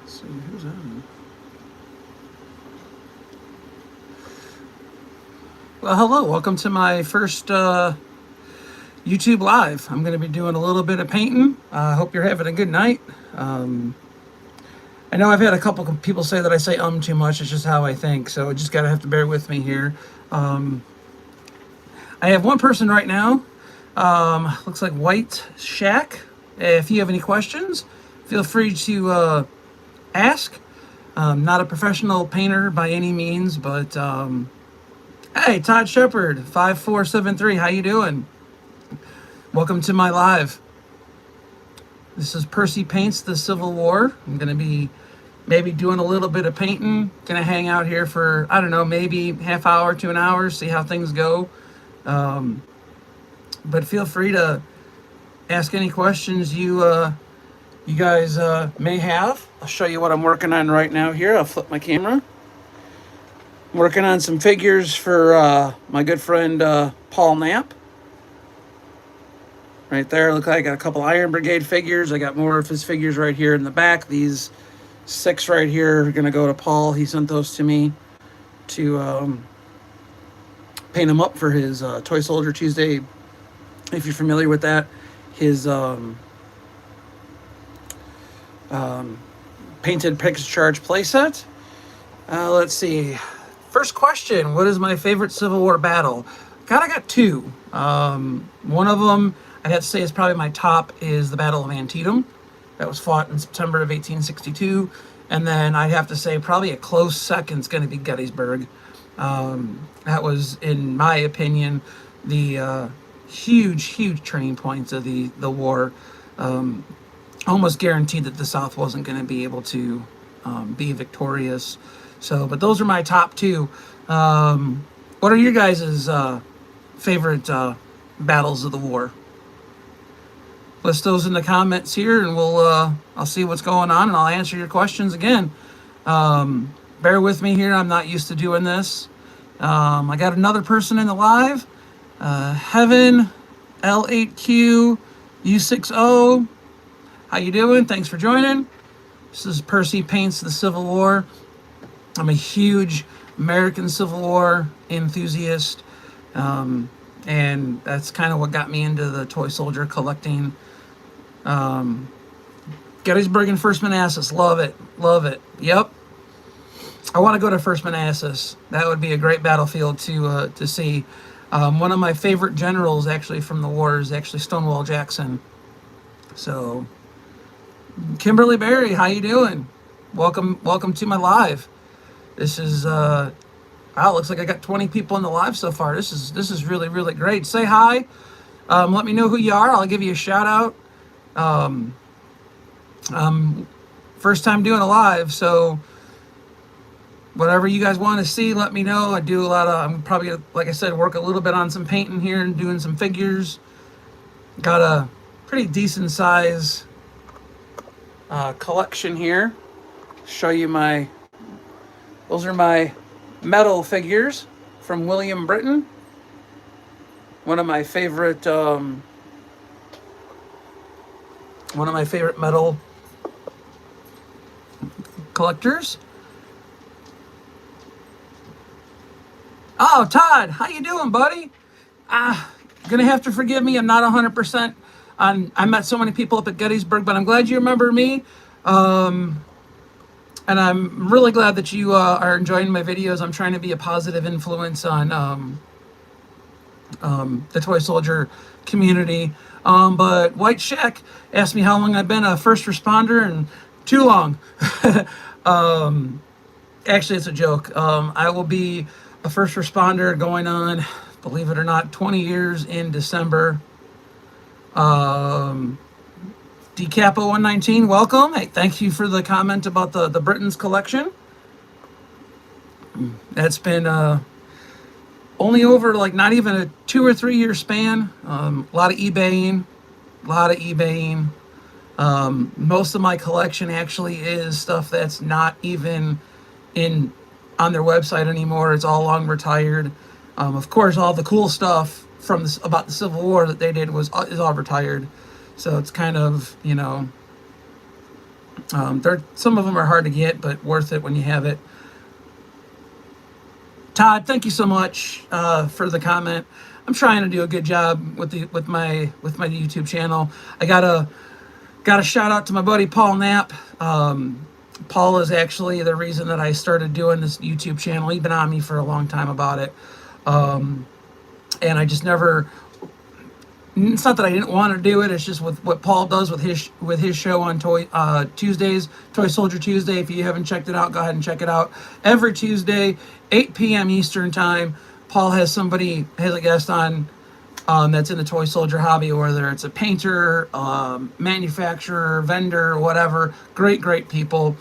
See who's on. Well, hello. Welcome to my first YouTube Live. I'm going to be doing a little bit of painting. I hope you're having a good night. I know I've had a couple of people say that I say too much. It's just how I think. So you just got to have to bear with me here. I have one person right now. Looks like White Shack. If you have any questions, feel free to ask. Not a professional painter by any means, but hey, Todd Shepard, 5473. How you doing? Welcome to my live. This is Percy Paints the Civil War. I'm going to be maybe doing a little bit of painting. Going to hang out here for, I don't know, maybe half hour to an hour, see how things go. But feel free to ask any questions you guys may have. I'll show you what I'm working on right now here. I'll flip my camera. I'm working on some figures for my good friend Paul Knapp. Right there, look like I got a couple Iron Brigade figures. I got more of his figures right here in the back. These 6 right here are going to go to Paul. He sent those to me to paint them up for his Toy Soldier Tuesday. If you're familiar with that, his painted Pixar Charge playset. Let's see. First question, what is my favorite Civil War battle? I got 2. One of them, I'd have to say is probably my top, is the Battle of Antietam. That was fought in September of 1862. And then I'd have to say probably a close second is going to be Gettysburg. That was, in my opinion, the huge turning points of the war. Almost guaranteed that the South wasn't going to be able to be victorious. So, but those are my top 2. What are your guys' favorite battles of the war? List those in the comments here, and I'll see what's going on, and I'll answer your questions again. Bear with me here. I'm not used to doing this. I got another person in the live. Heaven L8Q U60. How you doing? Thanks for joining. This is Percy Paints the Civil War. I'm a huge American Civil War enthusiast, and that's kind of what got me into the toy soldier collecting. Gettysburg and First Manassas, love it. Yep, I want to go to First Manassas. That would be a great battlefield to see. One of my favorite generals actually from the war is actually Stonewall Jackson. So, Kimberly Berry, how you doing? Welcome to my live. This is wow, looks like I got 20 people in the live so far. This is really great. Say hi. Let me know who you are. I'll give you a shout out. First time doing a live, so whatever you guys want to see, let me know. I do a lot of, I'm probably, like I said, work a little bit on some painting here and doing some figures. Got a pretty decent size collection here. Show you those are my metal figures from William Britton. One of my favorite metal collectors. Oh, Todd, how you doing, buddy? Gonna have to forgive me. I'm not 100%. I met so many people up at Gettysburg, but I'm glad you remember me. And I'm really glad that you are enjoying my videos. I'm trying to be a positive influence on the toy soldier community. But White Shack asked me how long I've been a first responder, and too long. Actually, it's a joke. I will be a first responder going on, believe it or not, 20 years in December. Decapo119, welcome. Hey, thank you for the comment about the Britain's collection. That's been only over like not even a 2 or 3 year span. A lot of eBaying, a lot of eBaying. Most of my collection actually is stuff that's not even in on their website anymore. It's all long retired. Of course, all the cool stuff from this, about the Civil War that they did is all retired. So it's kind of, you know, some of them are hard to get, but worth it when you have it. Todd, thank you so much for the comment. I'm trying to do a good job with my YouTube channel. I got a shout out to my buddy Paul Knapp. Paul is actually the reason that I started doing this YouTube channel. He's been on me for a long time about it, and I just never. It's not that I didn't want to do it. It's just with what Paul does with his show on Tuesdays, Toy Soldier Tuesday. If you haven't checked it out, go ahead and check it out. Every Tuesday, 8 p.m. Eastern time, Paul has a guest on that's in the toy soldier hobby, whether it's a painter, manufacturer, vendor, whatever. Great people.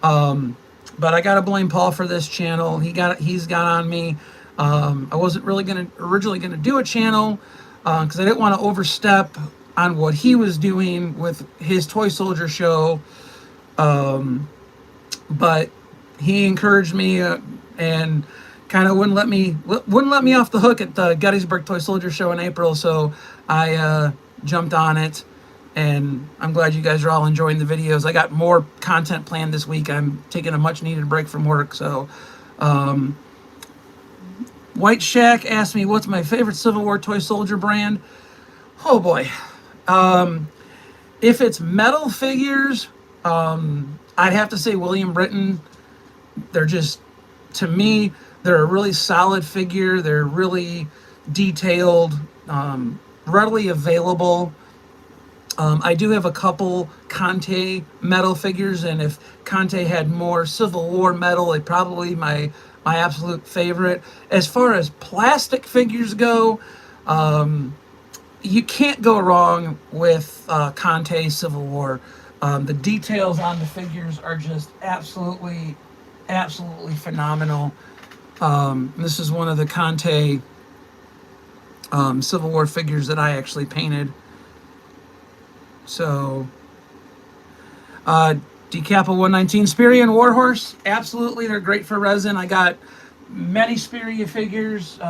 But I gotta blame Paul for this channel. He's got on me. I wasn't really originally gonna do a channel because I didn't want to overstep on what he was doing with his toy soldier show. But he encouraged me and kind of wouldn't let me off the hook at the Gettysburg Toy Soldier Show in April. So I jumped on it, and I'm glad you guys are all enjoying the videos. I got more content planned this week. I'm taking a much needed break from work. So White Shack asked me what's my favorite Civil War toy soldier brand. Oh boy. If it's metal figures, I'd have to say William Britton. They're just, to me, they're a really solid figure. They're really detailed, readily available. I do have a couple Conte metal figures, and if Conte had more Civil War metal, it'd probably my absolute favorite. As far as plastic figures go, you can't go wrong with Conte Civil War. The details on the figures are just absolutely phenomenal. This is one of the Conte Civil War figures that I actually painted. So, Decapo119, Speria and Warhorse, absolutely, they're great for resin. I got many Speria figures.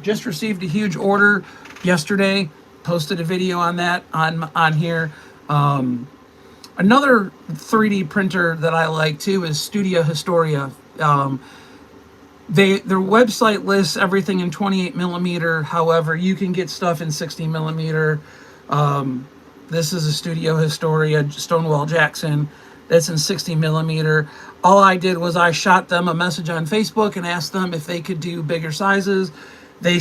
Just received a huge order yesterday. Posted a video on that on here. Another 3D printer that I like too is Studio Historia. Their website lists everything in 28 millimeter. However, you can get stuff in 60 millimeter. This is a Studio Historia Stonewall Jackson that's in 60 millimeter. All I did was I shot them a message on Facebook and asked them if they could do bigger sizes. They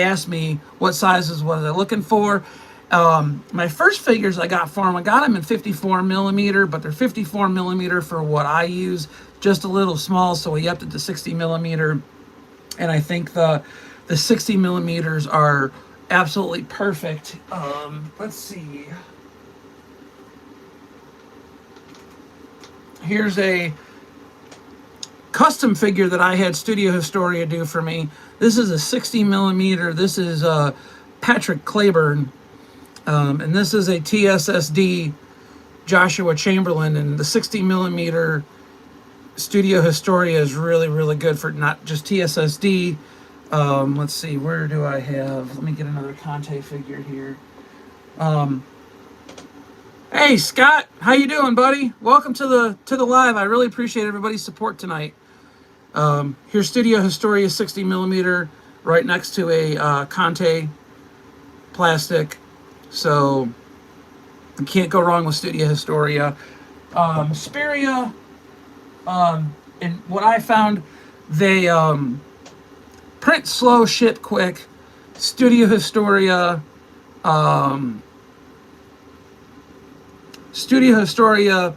asked me what sizes was I looking for. My first figures I got for them, I got them in 54 millimeter, but they're 54 millimeter for what I use, just a little small, so we upped it to 60 millimeter. And I think the 60 millimeters are absolutely perfect. Let's see. Here's a custom figure that I had Studio Historia do for me. This is a 60 millimeter. This is Patrick Claiborne. And this is a TSSD Joshua Chamberlain. And the 60 millimeter Studio Historia is really good for not just TSSD. Let's see, where do I have? Let me get another Conte figure here. Hey Scott, how you doing, buddy? Welcome to the live. I really appreciate everybody's support tonight. Here's Studio Historia 60 millimeter right next to a Conte plastic. So you can't go wrong with Studio Historia. Speria, and what I found, they print slow, ship quick. Studio Historia,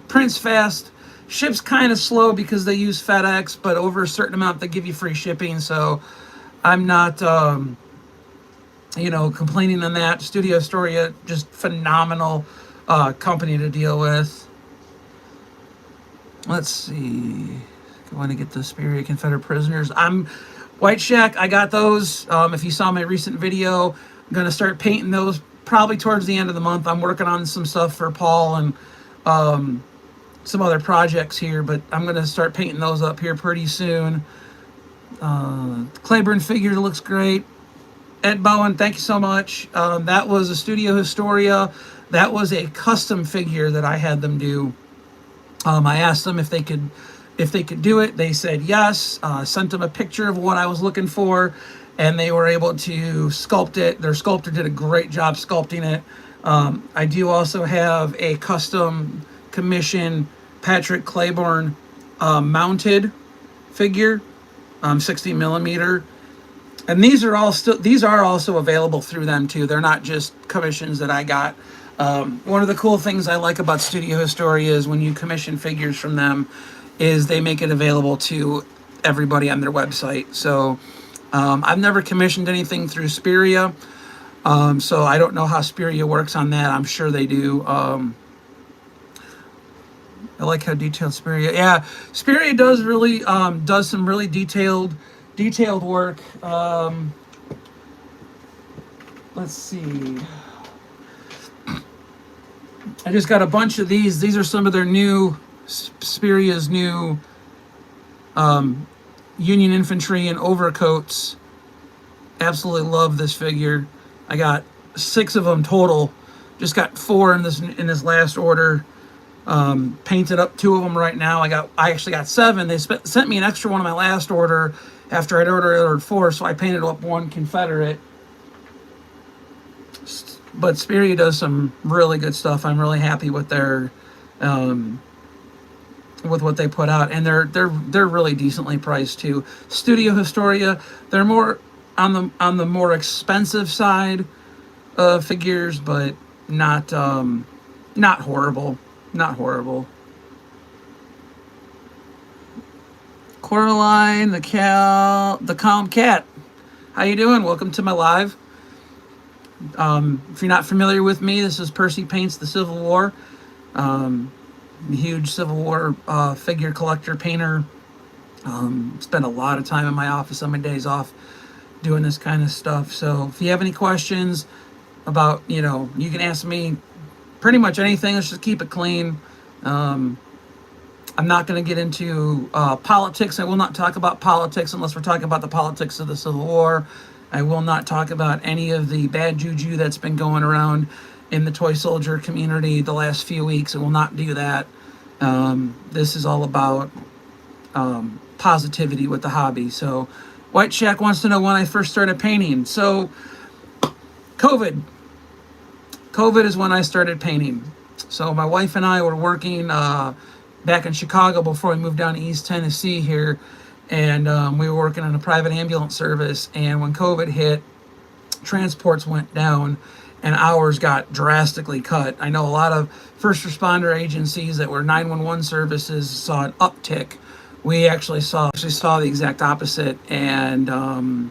prints fast, ships kind of slow because they use FedEx, but over a certain amount they give you free shipping. So I'm not, complaining on that. Studio Historia, just phenomenal. company to deal with. Let's see. I want to get the Speria Confederate prisoners. White Shack. I got those. If you saw my recent video, I'm gonna start painting those probably towards the end of the month. I'm working on some stuff for Paul and some other projects here, but I'm gonna start painting those up here pretty soon. Claiborne figure looks great. Ed Bowen, thank you so much. That was a Studio Historia. That was a custom figure that I had them do. I asked them if they could do it. They said yes. Sent them a picture of what I was looking for, and they were able to sculpt it. Their sculptor did a great job sculpting it. I do also have a custom commission Patrick Claiborne mounted figure, 60 millimeter. And these are also available through them too. They're not just commissions that I got. One of the cool things I like about Studio Historia is when you commission figures from them, is they make it available to everybody on their website. So I've never commissioned anything through Speria, so I don't know how Speria works on that. I'm sure they do. I like how detailed Speria. Yeah, Speria does really does some really detailed work. Let's see. I just got a bunch of these. These are some of their new Speria's new Union infantry and overcoats. Absolutely love this figure. I got 6 of them total. Just got 4 in this last order. Painted up 2 of them right now. I actually got 7. They sent me an extra one in my last order after I'd ordered 4, so I painted up 1 Confederate. But Speria does some really good stuff. I'm really happy with their with what they put out, and they're really decently priced too. Studio Historia, they're more on the more expensive side of figures, but not horrible. Not horrible. Coraline, the calm cat. How you doing? Welcome to my live. If you're not familiar with me, this is Percy Paints the Civil War. Huge Civil War figure collector, painter. Spend a lot of time in my office on my days off doing this kind of stuff. So if you have any questions about, you can ask me pretty much anything. Let's just keep it clean. I'm not going to get into politics. I will not talk about politics unless we're talking about the politics of the Civil War. I will not talk about any of the bad juju that's been going around in the toy soldier community the last few weeks. I will not do that. This is all about positivity with the hobby. So White Shack wants to know when I first started painting. So COVID is when I started painting. So my wife and I were working back in Chicago before we moved down to East Tennessee here. And we were working on a private ambulance service. And when COVID hit, transports went down and hours got drastically cut. I know a lot of first responder agencies that were 911 services saw an uptick. We actually saw the exact opposite. And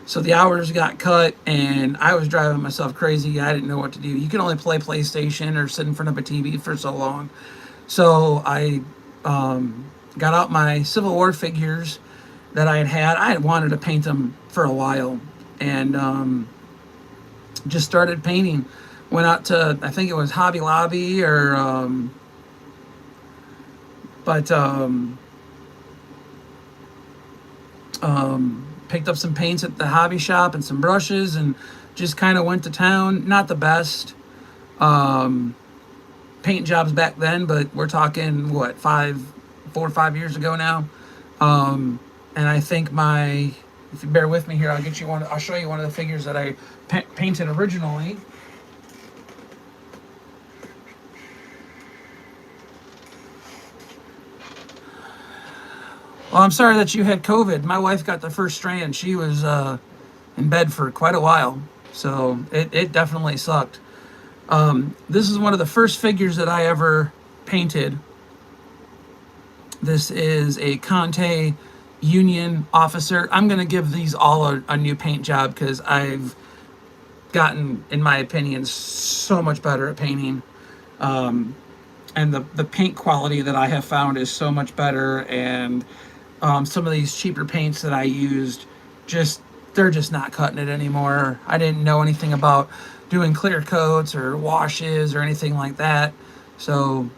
so the hours got cut, and I was driving myself crazy. I didn't know what to do. You can only play PlayStation or sit in front of a TV for so long. So I got out my Civil War figures that I had. I had wanted to paint them for a while, and just started painting. Went out to, I think it was Hobby Lobby, or picked up some paints at the hobby shop and some brushes, and just kind of went to town. Not the best paint jobs back then, but we're talking 4 or 5 years ago now. And I think if you bear with me here, I'll show you one of the figures that I painted originally. Well, I'm sorry that you had COVID. My wife got the first strand. She was in bed for quite a while, so it definitely sucked. This is one of the first figures that I ever painted. This is a Conte Union officer. I'm going to give these all a new paint job because I've gotten, in my opinion, so much better at painting. And the paint quality that I have found is so much better. And some of these cheaper paints that I used, just they're just not cutting it anymore. I didn't know anything about doing clear coats or washes or anything like that. So,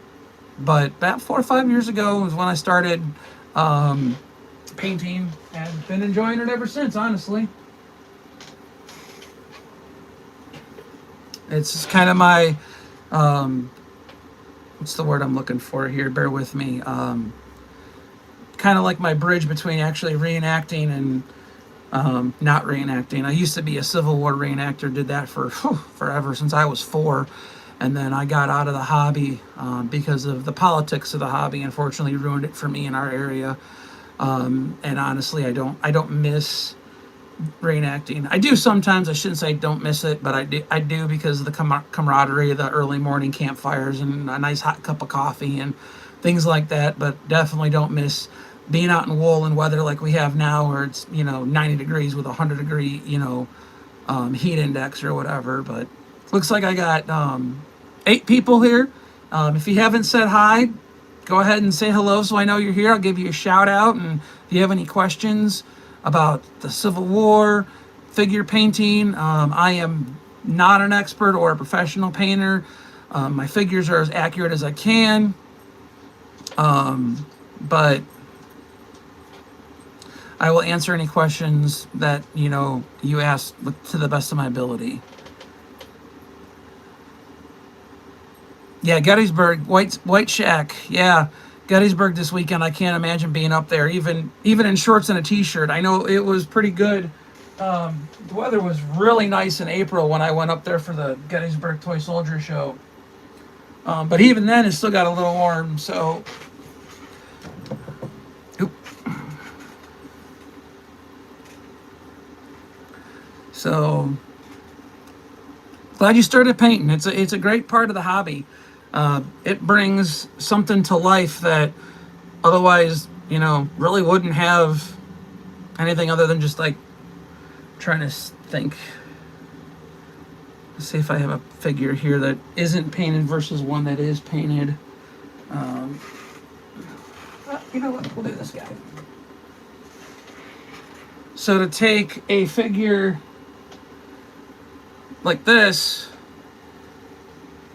but about 4 or 5 years ago was when I started painting, and been enjoying it ever since, honestly. It's kind of my what's the word I'm looking for here? Bear with me. Kind of like my bridge between actually reenacting and not reenacting. I used to be a Civil War reenactor, did that for forever, since I was 4. And then I got out of the hobby because of the politics of the hobby. Unfortunately, ruined it for me in our area. And honestly, I don't miss reenacting. I do sometimes. I shouldn't say I don't miss it, but I do because of the camaraderie, the early morning campfires, and a nice hot cup of coffee and things like that. But definitely don't miss being out in woolen weather like we have now, where it's 90 degrees with a 100-degree heat index or whatever. But looks like I got 8 people here. If you haven't said hi, go ahead and say hello so I know you're here. I'll give you a shout out. And if you have any questions about the Civil War, figure painting, I am not an expert or a professional painter. My figures are as accurate as I can. But I will answer any questions that you ask to the best of my ability. Yeah, Gettysburg, White Shack. Yeah, Gettysburg this weekend. I can't imagine being up there, even in shorts and a t-shirt. I know it was pretty good. The weather was really nice in April when I went up there for the Gettysburg Toy Soldier Show. But even then, it still got a little warm. So, oop. So glad you started painting. It's a great part of the hobby. It brings something to life that otherwise, really wouldn't have anything other than just like trying to think. Let's see if I have a figure here that isn't painted versus one that is painted. You know what? We'll do this guy. So to take a figure like this,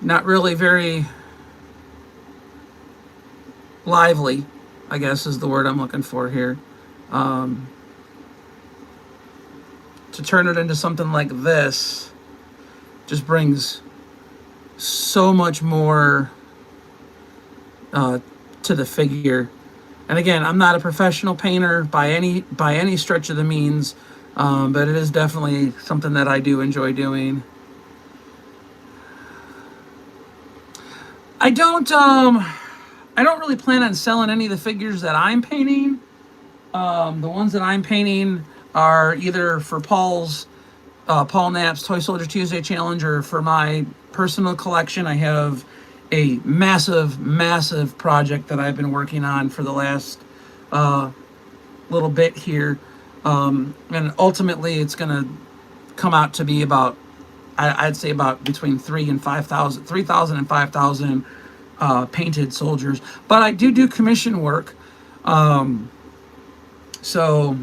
not really very lively, I guess is the word I'm looking for here. To turn it into something like this just brings so much more to the figure. And again, I'm not a professional painter by any stretch of the means, but it is definitely something that I do enjoy doing. I don't really plan on selling any of the figures that I'm painting. The ones that I'm painting are either for Paul Knapp's Toy Soldier Tuesday Challenge or for my personal collection. I have a massive project that I've been working on for the last little bit here. And ultimately it's going to come out to be about, I'd say about between 3,000 and 5,000 painted soldiers. But I do commission work. So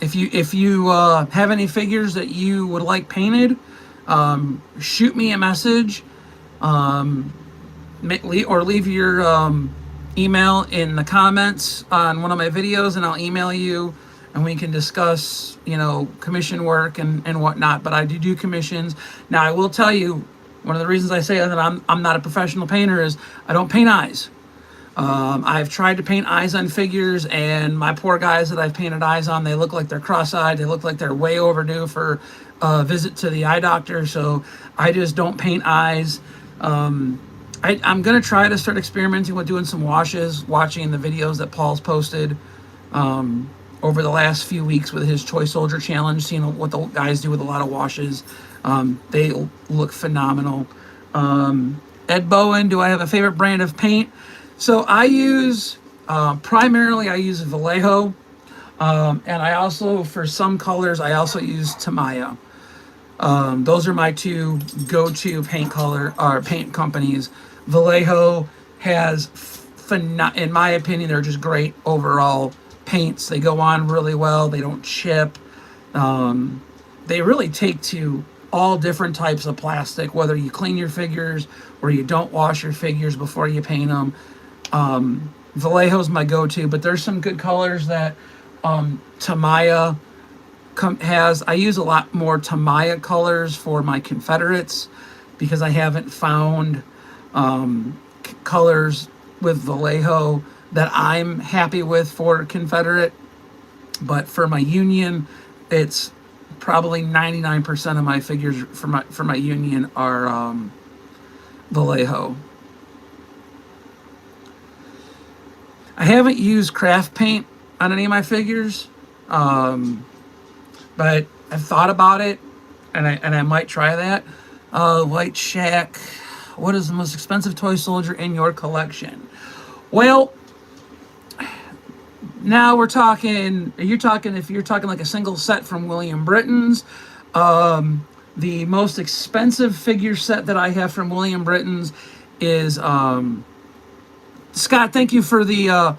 if you have any figures that you would like painted, shoot me a message, or leave your email in the comments on one of my videos, and I'll email you, and we can discuss, commission work and whatnot. But I do commissions. Now, I will tell you, one of the reasons I say that I'm not a professional painter is I don't paint eyes. I've tried to paint eyes on figures, and my poor guys that I've painted eyes on, they look like they're cross-eyed. They look like they're way overdue for a visit to the eye doctor. So I just don't paint eyes. I'm going to try to start experimenting with doing some washes, watching the videos that Paul's posted over the last few weeks with his Toy Soldier Challenge, seeing what the guys do with a lot of washes. They look phenomenal. Ed Bowen, do I have a favorite brand of paint? So I use, primarily I use Vallejo, and I also, for some colors, I also use Tamiya. Those are my two go-to paint color or paint companies. Vallejo has, in my opinion, they're just great overall paints. They go on really well. They don't chip. They really take to all different types of plastic, whether you clean your figures or you don't wash your figures before you paint them. Vallejo's my go-to, but there's some good colors that Tamiya has. I use a lot more Tamiya colors for my Confederates because I haven't found colors with Vallejo that I'm happy with for Confederate. But for my Union, it's probably 99% of my figures for my Union are Vallejo. I haven't used craft paint on any of my figures, but I've thought about it, and I might try that. White Shack. What is the most expensive toy soldier in your collection? Well, now we're talking. If you're talking like a single set from William Britton's, the most expensive figure set that I have from William Britton's is Scott. Thank you for the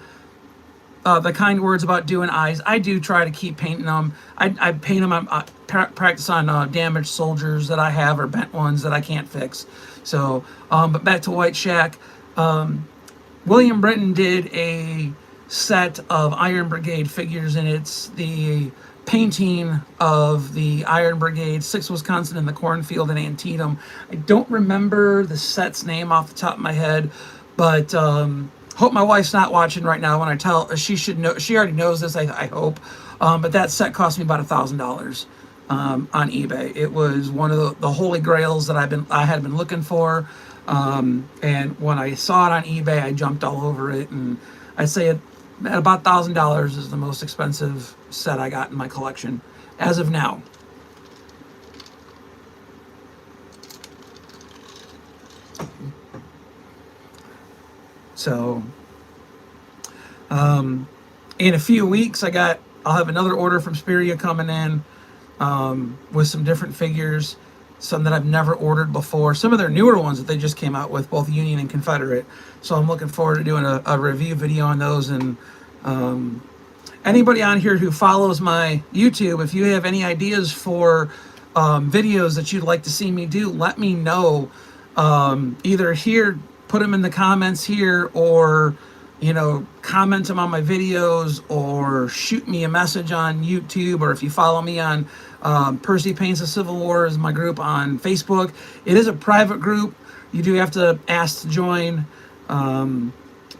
kind words about doing eyes. I do try to keep painting them. I paint them. I practice on damaged soldiers that I have or bent ones that I can't fix. So, but back to White Shack. William Britton did a set of Iron Brigade figures, and it's the painting of the Iron Brigade, 6 Wisconsin in the cornfield in Antietam. I don't remember the set's name off the top of my head, but hope my wife's not watching right now when I tell her. She should know. She already knows this, I hope. But that set cost me about $1,000 on eBay. It was one of the holy grails that I had been looking for. And when I saw it on eBay, I jumped all over it. And I'd say at about $1,000 is the most expensive set I got in my collection as of now. So, in a few weeks, I'll have another order from Speria coming in with some different figures, some that I've never ordered before, some of their newer ones that they just came out with, both Union and Confederate. So I'm looking forward to doing a review video on those. And anybody on here who follows my YouTube, if you have any ideas for videos that you'd like to see me do, let me know. Either here, put them in the comments here, or comment them on my videos, or shoot me a message on YouTube, or if you follow me on Percy Paints the Civil War is my group on Facebook. It is a private group. You do have to ask to join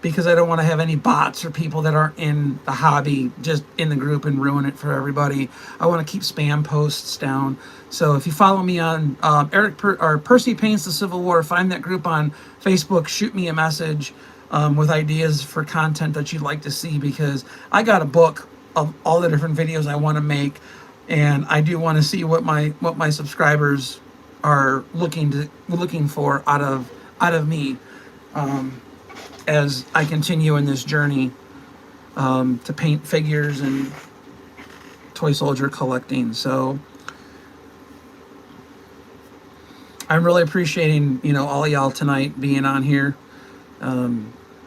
because I don't want to have any bots or people that aren't in the hobby just in the group and ruin it for everybody. I want to keep spam posts down. So if you follow me on Percy Paints the Civil War, find that group on Facebook, shoot me a message with ideas for content that you'd like to see, because I got a book of all the different videos I want to make, and I do want to see what my subscribers are looking for out of me as I continue in this journey to paint figures and toy soldier collecting. So I'm really appreciating all of y'all tonight being on here,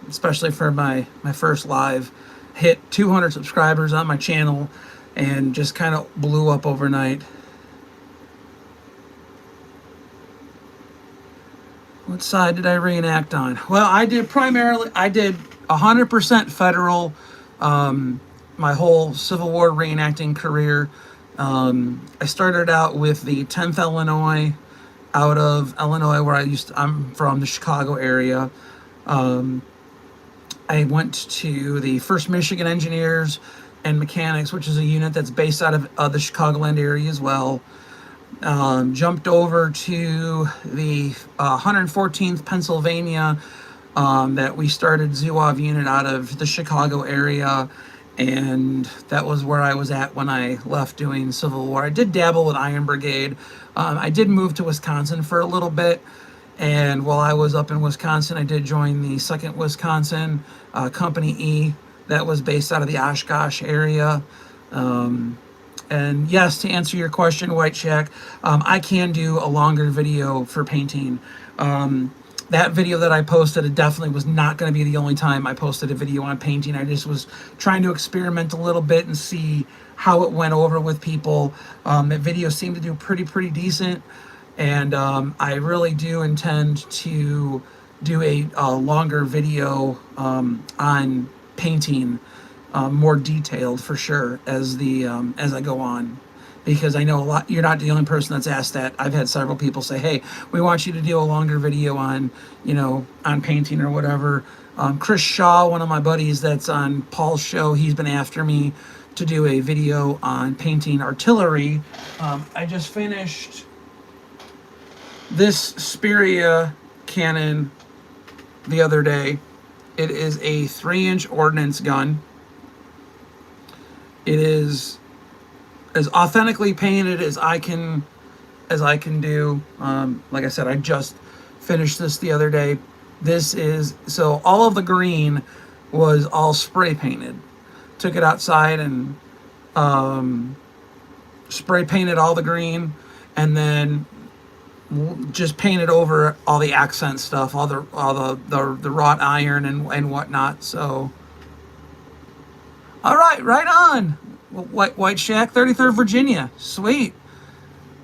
especially for my first live. Hit 200 subscribers on my channel and just kind of blew up overnight. What side did I reenact on? Well, I did 100% federal my whole Civil War reenacting career. I started out with the 10th Illinois, out of Illinois, where I'm from, the Chicago area. I went to the 1st Michigan Engineers and Mechanics, which is a unit that's based out of the Chicagoland area as well. Jumped over to the 114th Pennsylvania, that we started Zouave unit out of the Chicago area, and that was where I was at when I left doing Civil War. I did dabble with Iron Brigade. I did move to Wisconsin for a little bit, and while I was up in Wisconsin, I did join the 2nd Wisconsin Company E that was based out of the Oshkosh area. And yes, to answer your question, White Shack, I can do a longer video for painting. That video that I posted, it definitely was not going to be the only time I posted a video on painting. I just was trying to experiment a little bit and see how it went over with people. That video seemed to do pretty decent, and I really do intend to do a longer video on painting, more detailed for sure as I go on, because I know a lot. You're not the only person that's asked that. I've had several people say, "Hey, we want you to do a longer video on on painting or whatever." Chris Shaw, one of my buddies that's on Paul's show, he's been after me to do a video on painting artillery. I just finished this Speria cannon the other day. It is a 3-inch ordnance gun. It is as authentically painted as I can do. Like I said, I just finished this the other day. This is, so all of the green was all spray painted. Took it outside and spray painted all the green, and then just painted over all the accent stuff, all the wrought iron and whatnot. So, all right, right on. White Shack, 33rd Virginia, sweet,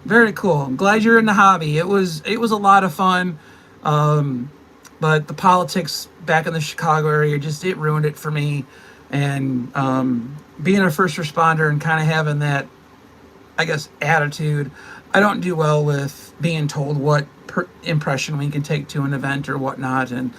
very cool. I'm glad you're in the hobby. It was a lot of fun, but the politics back in the Chicago area it ruined it for me. And being a first responder and kind of having that, I guess, attitude, I don't do well with being told what impression we can take to an event or whatnot, and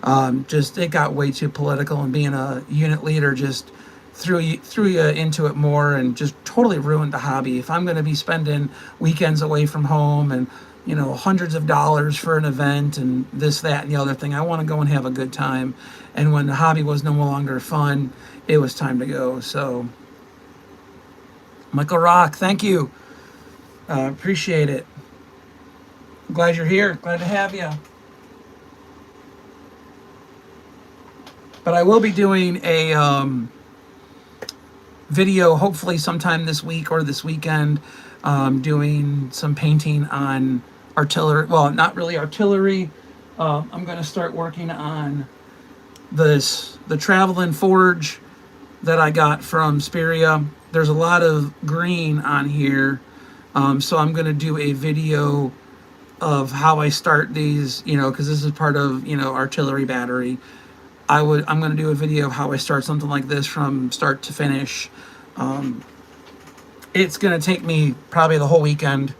it got way too political. And being a unit leader just threw you into it more, and just totally ruined the hobby. If I'm going to be spending weekends away from home and hundreds of dollars for an event and this, that, and the other thing, I want to go and have a good time. And when the hobby was no longer fun, it was time to go. So, Michael Rock, thank you. Appreciate it. I'm glad you're here. Glad to have you. But I will be doing a video, hopefully sometime this week or this weekend, doing some painting on artillery. Well, not really artillery. I'm going to start working on the Traveling Forge that I got from Speria. There's a lot of green on here, so I'm going to do a video of how I start these, because this is part of, artillery battery. I'm going to do a video of how I start something like this from start to finish. It's going to take me probably the whole weekend,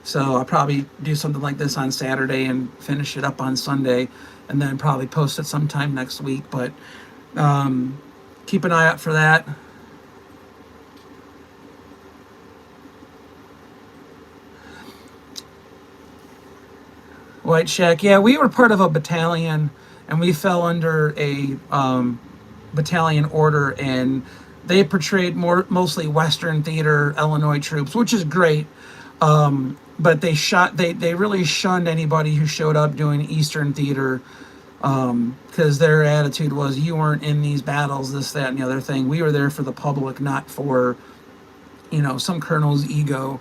so I'll probably do something like this on Saturday and finish it up on Sunday, and then probably post it sometime next week. But keep an eye out for that. White Shack, yeah, we were part of a battalion, and we fell under a battalion order, and they portrayed mostly Western theater Illinois troops, which is great. But they really shunned anybody who showed up doing Eastern theater, because their attitude was, you weren't in these battles, this, that, and the other thing. We were there for the public, not for, some colonel's ego.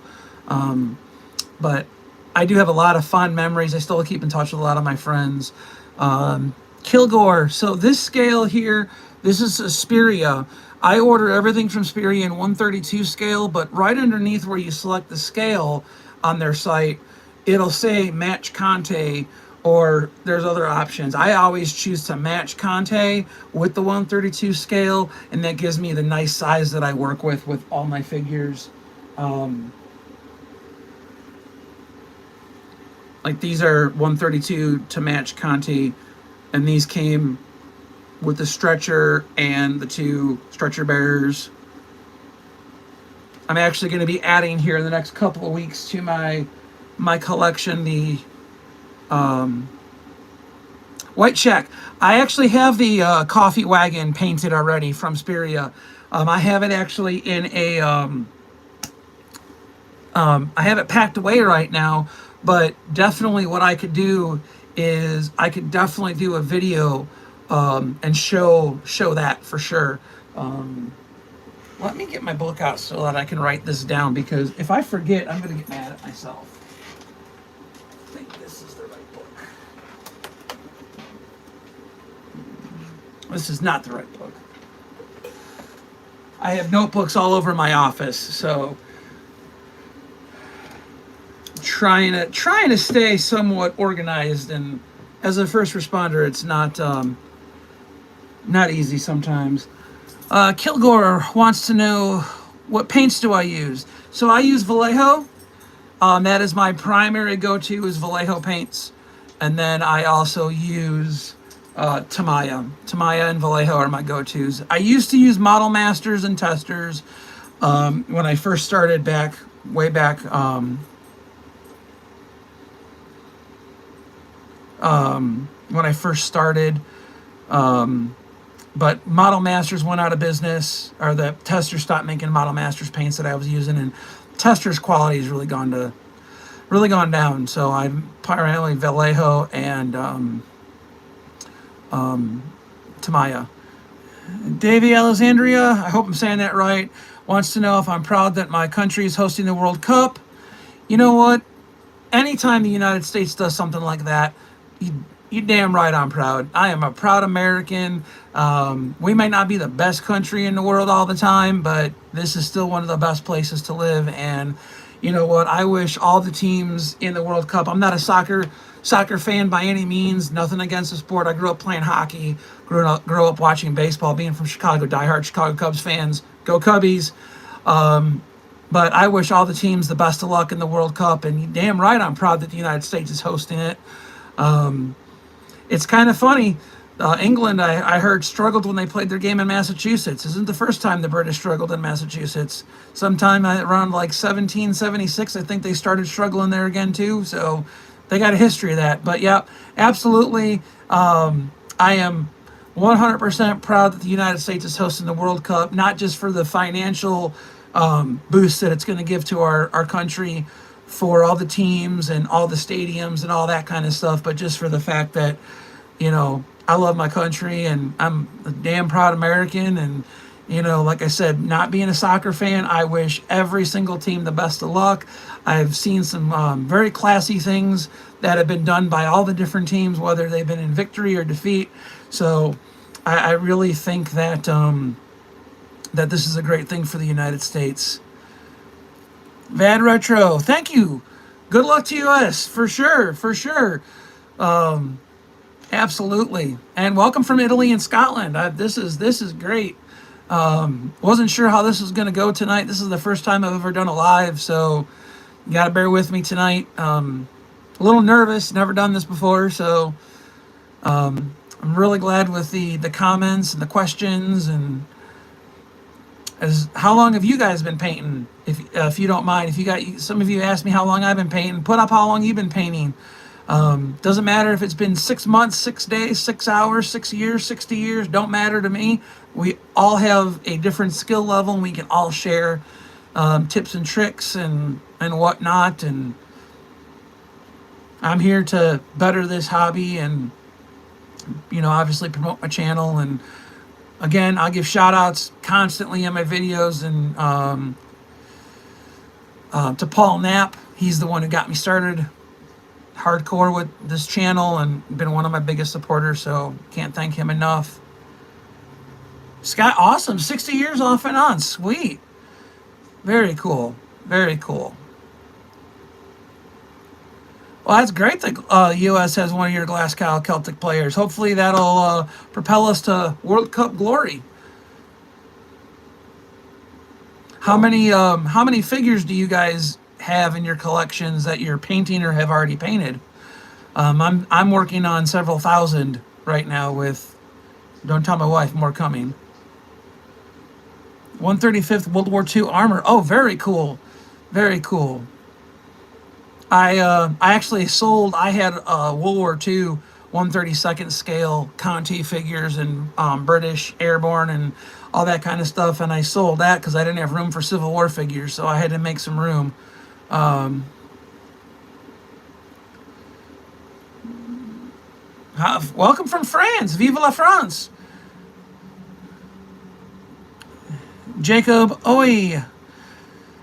But I do have a lot of fond memories. I still keep in touch with a lot of my friends. Kilgore. So this scale here, this is a Speria. I order everything from Speria in 132 scale, but right underneath where you select the scale on their site, it'll say match Conte, or there's other options. I always choose to match Conte with the 132 scale, and that gives me the nice size that I work with all my figures. Like these are 132 to match Conte, and these came with the stretcher and the 2 stretcher bearers. I'm actually going to be adding here in the next couple of weeks to my collection the White Shack. I actually have the coffee wagon painted already from Speria. I have it actually in a I have it packed away right now, but definitely what I could do is I could definitely do a video and show that for sure. Let me get my book out so that I can write this down, because if I forget, I'm going to get mad at myself. I think this is the right book. This is not the right book. I have notebooks all over my office, so trying to stay somewhat organized. And as a first responder, it's not easy sometimes. Kilgore wants to know, what paints do I use? So I use Vallejo. That is my primary go-to, is Vallejo paints. And then I also use Tamiya. Tamiya and Vallejo are my go-tos. I used to use Model Masters and Testers when I first started way back. When I first started. But Model Masters went out of business, or the Testers stopped making Model Masters paints that I was using, and Testers quality has really gone down. So I'm primarily Vallejo and Tamiya. Davey Alexandria, I hope I'm saying that right, wants to know if I'm proud that my country is hosting the World Cup. You know what? Anytime the United States does something like that, you damn right I'm proud. I am a proud American. We might not be the best country in the world all the time, but this is still one of the best places to live. And you know what? I wish all the teams in the World Cup. I'm not a soccer fan by any means. Nothing against the sport. I grew up playing hockey. Grew up watching baseball. Being from Chicago, diehard Chicago Cubs fans. Go Cubbies. But I wish all the teams the best of luck in the World Cup. And damn right, I'm proud that the United States is hosting it. It's kind of funny. England, I heard, struggled when they played their game in Massachusetts. Isn't the first time the British struggled in Massachusetts. Sometime around like 1776, I think they started struggling there again too. So they got a history of that. But yeah, absolutely. I am 100% proud that the United States is hosting the World Cup, not just for the financial boost that it's going to give to our country, for all the teams and all the stadiums and all that kind of stuff, but just for the fact that, I love my country and I'm a damn proud American. And, like I said, not being a soccer fan, I wish every single team the best of luck. I've seen some very classy things that have been done by all the different teams, whether they've been in victory or defeat. So I really think that that this is a great thing for the United States. Vad Retro, thank you. Good luck to us, for sure. Absolutely. And welcome from Italy and Scotland. This is great. Wasn't sure how this was going to go tonight. This is the first time I've ever done a live, so you got to bear with me tonight. A little nervous, never done this before, so I'm really glad with the comments and the questions. And how long have you guys been painting? If you don't mind, some of you asked me how long I've been painting. Put up how long you've been painting. Doesn't matter if it's been 6 months, 6 days, 6 hours, 6 years, 60 years. Don't matter to me. We all have a different skill level, and we can all share tips and tricks and whatnot. And I'm here to better this hobby and obviously promote my channel. And again, I'll give shout outs constantly in my videos, and to Paul Knapp. He's the one who got me started hardcore with this channel and been one of my biggest supporters, so can't thank him enough. Scott, awesome. 60 years off and on. Sweet. Very cool. Very cool. Well, that's great that U.S. has one of your Glasgow Celtic players. Hopefully that'll propel us to World Cup glory. How many figures do you guys have in your collections that you're painting or have already painted? I'm working on several thousand right now with, don't tell my wife, more coming. 135th World War II armor. Oh, very cool. Very cool. I actually sold, I had World War II 132nd scale Conti figures and British Airborne and all that kind of stuff, and I sold that because I didn't have room for Civil War figures, so I had to make some room. Welcome from France. Vive la France. Jacob, oi,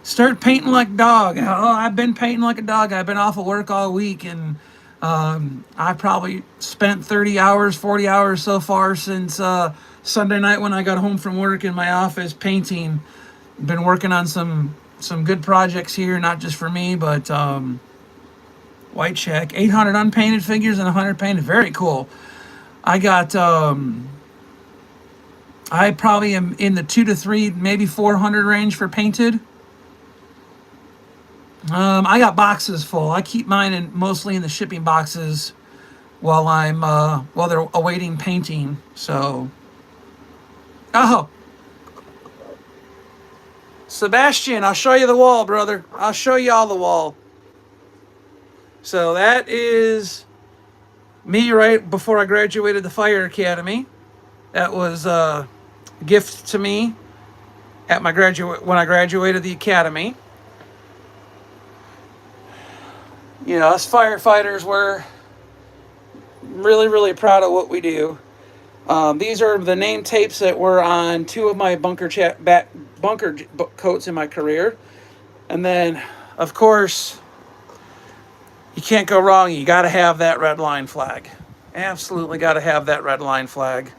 start painting like a dog. Oh, I've been painting like a dog. I've been off of work all week, and I probably spent 30 hours, 40 hours so far since Sunday night when I got home from work in my office painting. Been working on some good projects here, not just for me, but white check, 800 unpainted figures and 100 painted. Very cool. I got I probably am in the 2 to 3, maybe 400 range for painted. I got boxes full. I keep mine mostly in the shipping boxes while they're awaiting painting. So, oh, Sebastian, I'll show you the wall, brother. I'll show you all the wall. So that is me right before I graduated the fire academy. That was a gift to me at my when I graduated the academy. You know, us firefighters were really, really proud of what we do. These are the name tapes that were on two of my bunker coats in my career. And then, of course, you can't go wrong. You got to have that red line flag. Absolutely got to have that red line flag.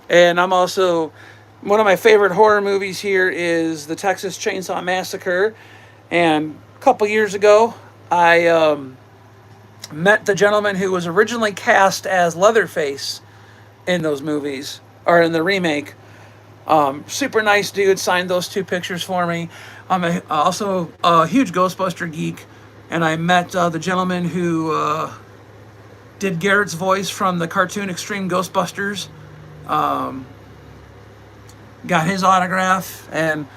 And I'm also, one of my favorite horror movies here is the Texas Chainsaw Massacre. And a couple years ago, I met the gentleman who was originally cast as Leatherface in those movies, or in the remake. Super nice dude, signed those two pictures for me. I'm also a huge Ghostbuster geek, and I met the gentleman who did Garrett's voice from the cartoon Extreme Ghostbusters. Got his autograph, and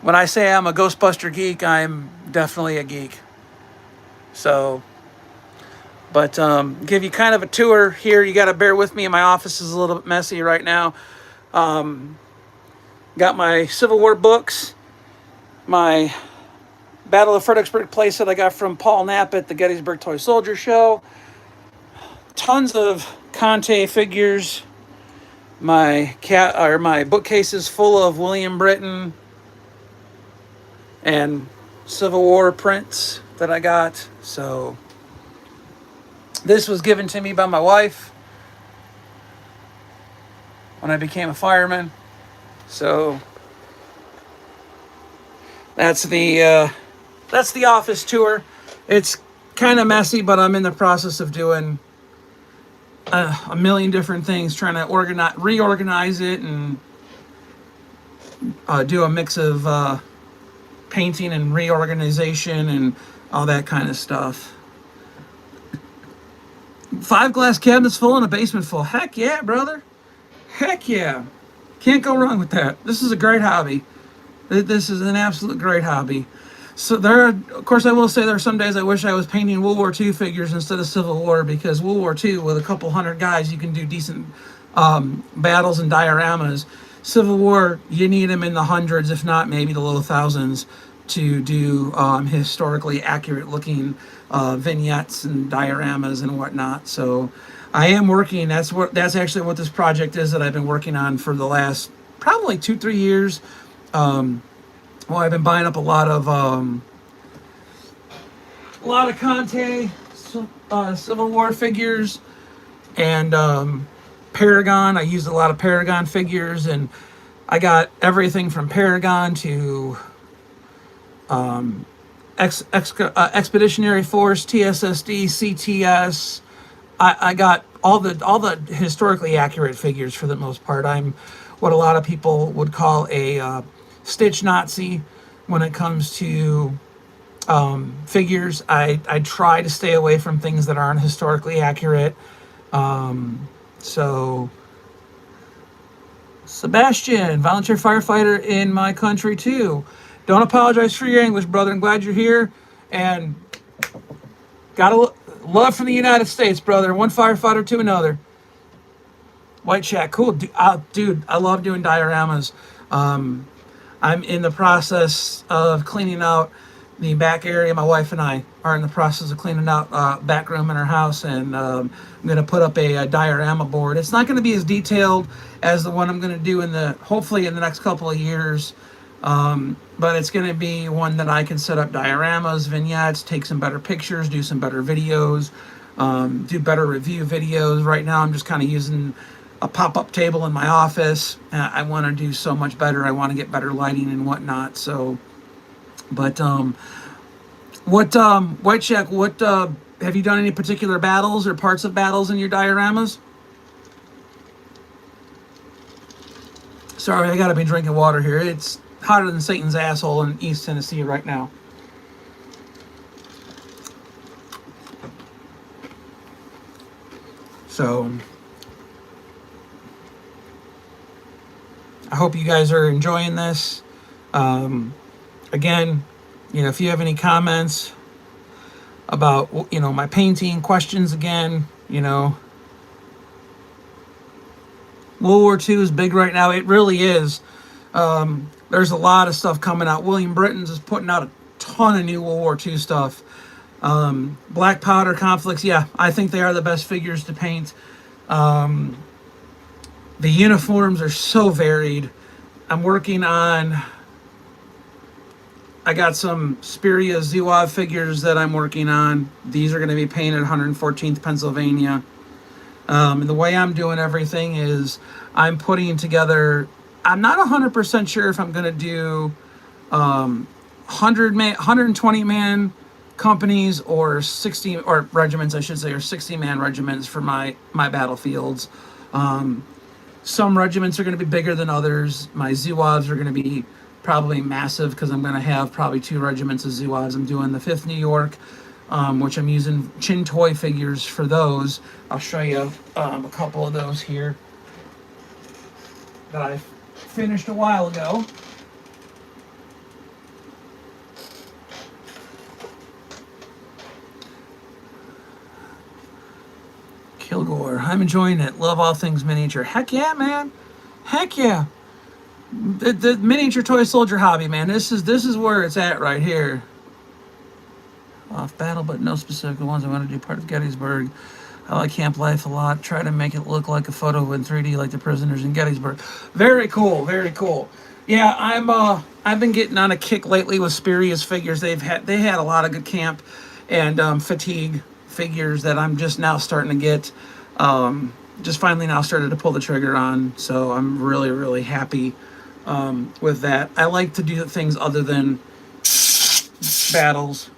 when I say I'm a Ghostbuster geek, I'm definitely a geek. So, but give you kind of a tour here. You got to bear with me. My office is a little bit messy right now. Got my Civil War books, my Battle of Fredericksburg playset I got from Paul Knapp at the Gettysburg Toy Soldier Show. Tons of Conte figures. My bookcase is full of William Britton and Civil War prints that I got. So this was given to me by my wife when I became a fireman. So that's the office tour. It's kind of messy, but I'm in the process of doing a million different things, trying to reorganize it, and do a mix of painting and reorganization and all that kind of stuff. 5 glass cabinets full and a basement full. Heck yeah, brother. Heck yeah. Can't go wrong with that. This is a great hobby. This is an absolute great hobby. So of course, I will say there are some days I wish I was painting World War II figures instead of Civil War, because World War II, with a couple hundred guys, you can do decent battles and dioramas. Civil War, you need them in the hundreds, if not maybe the low thousands, to do historically accurate looking vignettes and dioramas and whatnot. So I am working. That's actually what this project is that I've been working on for the last probably 2-3 years. I've been buying up a lot of Conte Civil War figures, and Paragon. I used a lot of Paragon figures, and I got everything from Paragon to Expeditionary Force, TSSD, CTS. I got all the historically accurate figures for the most part. I'm what a lot of people would call a Stitch Nazi when it comes to figures. I try to stay away from things that aren't historically accurate. So, Sebastian, volunteer firefighter in my country too. Don't apologize for your English, brother. I'm glad you're here, and gotta love from the United States, brother. One firefighter to another. White chat, cool, dude. I love doing dioramas. I'm in the process of cleaning out the back area. My wife and I are in the process of cleaning out back room in our house, and I'm going to put up a diorama board. It's not going to be as detailed as the one I'm going to do hopefully in the next couple of years, but it's going to be one that I can set up dioramas, vignettes, take some better pictures, do some better videos, do better review videos. Right now I'm just kind of using a pop-up table in my office. I want to do so much better. I want to get better lighting and whatnot. So, but White Shack, have you done any particular battles or parts of battles in your dioramas? Sorry, I gotta be drinking water here. It's hotter than Satan's asshole in East Tennessee right now. So I hope you guys are enjoying this. Again, if you have any comments about, my painting, questions again, World War II is big right now. It really is. There's a lot of stuff coming out. William Britton's is putting out a ton of new World War II stuff. Black powder conflicts, yeah, I think they are the best figures to paint. The uniforms are so varied. I got some Speria Zouave figures that I'm working on. These are going to be painted 114th Pennsylvania. And the way I'm doing everything is I'm putting together, I'm not 100% sure if I'm going to do 120-man companies or 60, or regiments, I should say, or 60-man regiments for my battlefields. Some regiments are going to be bigger than others. My Zouaves are going to be probably massive because I'm going to have probably 2 regiments of Zouaves. I'm doing the 5th New York, which I'm using chin toy figures for those. I'll show you a couple of those here that I finished a while ago. Kilgore, I'm enjoying it. Love all things miniature. Heck yeah, man. Heck yeah. The miniature toy soldier hobby, man. This is where it's at right here. Off battle, but no specific ones. I want to do part of Gettysburg. I like camp life a lot. Try to make it look like a photo in 3D, like the prisoners in Gettysburg. Very cool, very cool. Yeah, I've been getting on a kick lately with Spurious figures. They had a lot of good camp and fatigue figures that I'm just now starting to get. Just finally now started to pull the trigger on. So I'm really, really happy with that. I like to do things other than battles.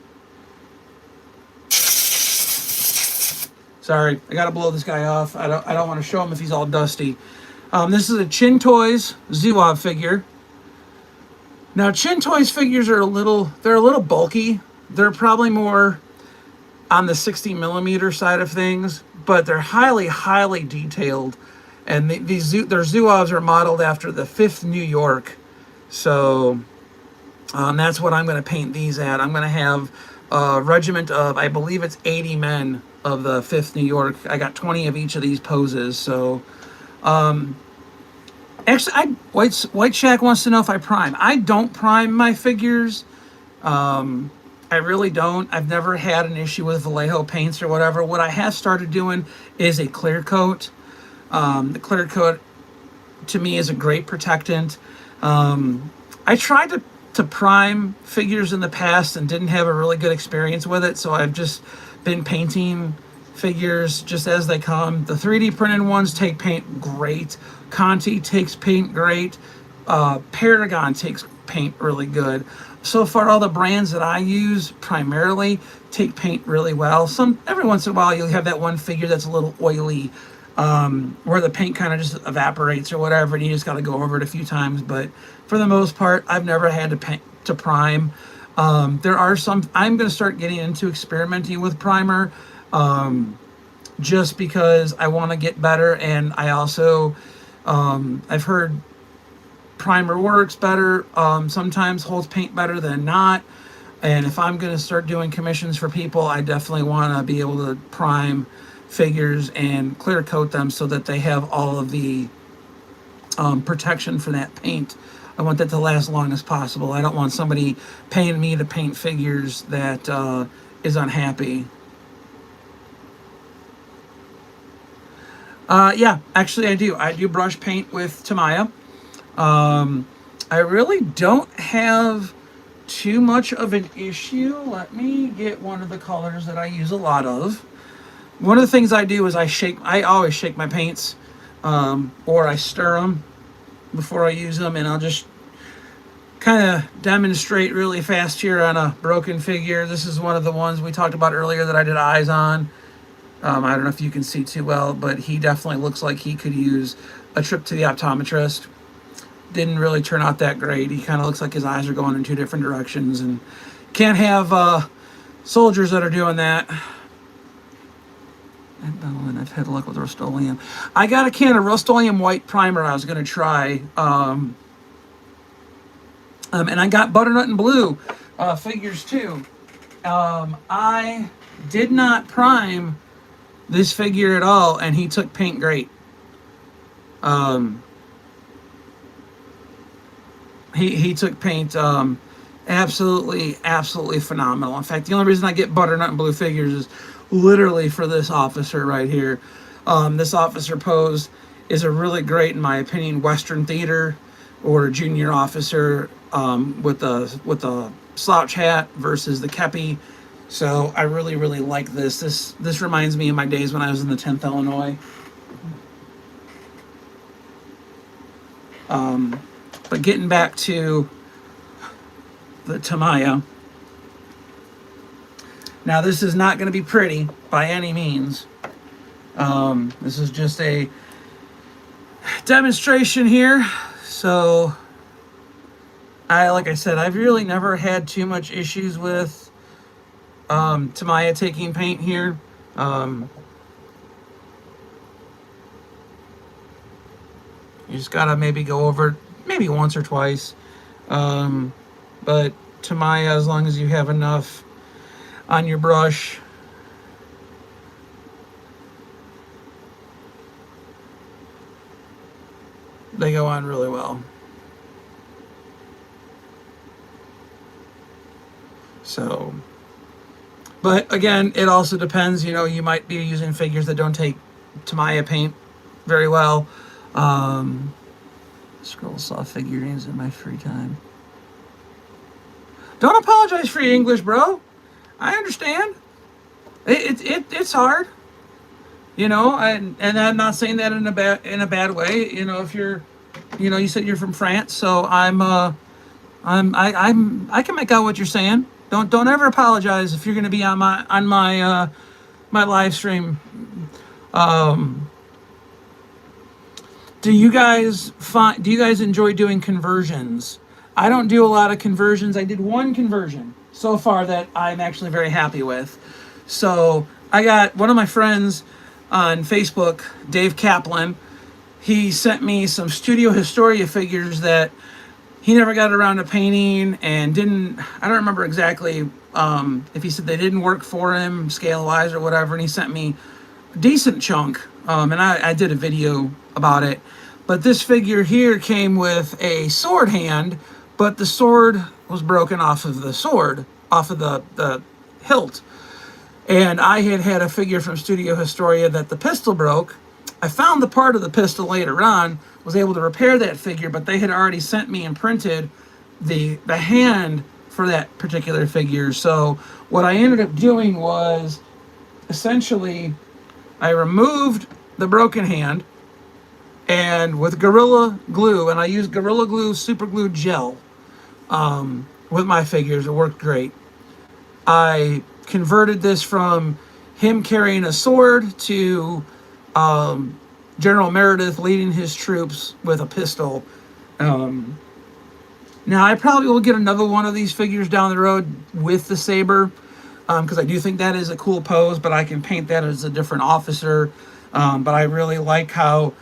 Sorry, I gotta blow this guy off. I don't want to show him if he's all dusty. This is a Chin Toys Zouave figure. Now, Chin Toys figures are a little bulky. They're probably more on the 60 millimeter side of things, but they're highly, highly detailed. And their Zouaves are modeled after the 5th New York. So that's what I'm going to paint these at. I'm going to have a regiment of, I believe it's 80 men of the 5th New York. I got 20 of each of these poses. So actually, White Shack wants to know if I prime. I don't prime my figures. I really don't. I've never had an issue with Vallejo paints or whatever. What I have started doing is a clear coat. The clear coat, to me, is a great protectant. I tried to prime figures in the past and didn't have a really good experience with it, so I've just been painting figures just as they come. The 3D printed ones take paint great. Conti takes paint great. Paragon takes paint really good. So far, all the brands that I use primarily take paint really well. Every once in a while, you'll have that one figure that's a little oily, where the paint kind of just evaporates or whatever, and you just got to go over it a few times. But for the most part, I've never had to prime. There are some. I'm going to start getting into experimenting with primer, just because I want to get better, and I also I've heard primer works better, sometimes holds paint better than not. And if I'm going to start doing commissions for people, I definitely want to be able to prime figures and clear coat them so that they have all of the protection for that paint I want that to last long as possible. I don't want somebody paying me to paint figures that is unhappy. Yeah, actually I do. I do brush paint with Tamiya. I really don't have too much of an issue. Let me get one of the colors that I use a lot of. One of the things I do is I always shake my paints, or I stir them before I use them, and I'll just kind of demonstrate really fast here on a broken figure. This is one of the ones we talked about earlier that I did eyes on. I don't know if you can see too well, but he definitely looks like he could use a trip to the optometrist. Didn't really turn out that great. He kind of looks like his eyes are going in two different directions, and can't have soldiers that are doing that. And I've had luck with Rust-Oleum. I got a can of Rust-Oleum white primer I was going to try. And I got butternut and blue figures too. I did not prime this figure at all, and he took paint great. He took paint absolutely phenomenal. In fact, the only reason I get butternut and blue figures is literally for this officer right here. This officer pose is a really great, in my opinion, Western theater or junior officer with the slouch hat versus the kepi. So I really like this. This reminds me of my days when I was in the 10th Illinois. But getting back to the Tamiya. Now this is not going to be pretty by any means. This is just a demonstration here. So like I said, I've really never had too much issues with Tamiya taking paint here. You just gotta maybe go over it maybe once or twice. But Tamiya, as long as you have enough on your brush, they go on really well. So, but again, it also depends. You know, you might be using figures that don't take Tamiya paint very well. Scroll saw figurines in my free time. Don't apologize for your English, bro. I understand. It's hard. You know, and I'm not saying that in a bad way. You know, if you're, you know, you said you're from France, so I can make out what you're saying. Don't ever apologize if you're going to be on my live stream. Do you guys enjoy doing conversions? I don't do a lot of conversions. I did one conversion so far that I'm actually very happy with. So I got one of my friends on Facebook, Dave Kaplan. He sent me some Studio Historia figures that he never got around to painting and I don't remember exactly if he said they didn't work for him scale-wise or whatever, and he sent me a decent chunk, and I did a video about it. But this figure here came with a sword hand, but the sword was broken off of the hilt. And I had a figure from Studio Historia that the pistol broke. I found the part of the pistol later on, was able to repair that figure, but they had already sent me and printed the hand for that particular figure. So what I ended up doing was essentially I removed the broken hand, and with Gorilla Glue, and I used Gorilla Glue Super Glue Gel with my figures. It worked great. I converted this from him carrying a sword to General Meredith leading his troops with a pistol. Now, I probably will get another one of these figures down the road with the saber, because I do think that is a cool pose, but I can paint that as a different officer. But I really like how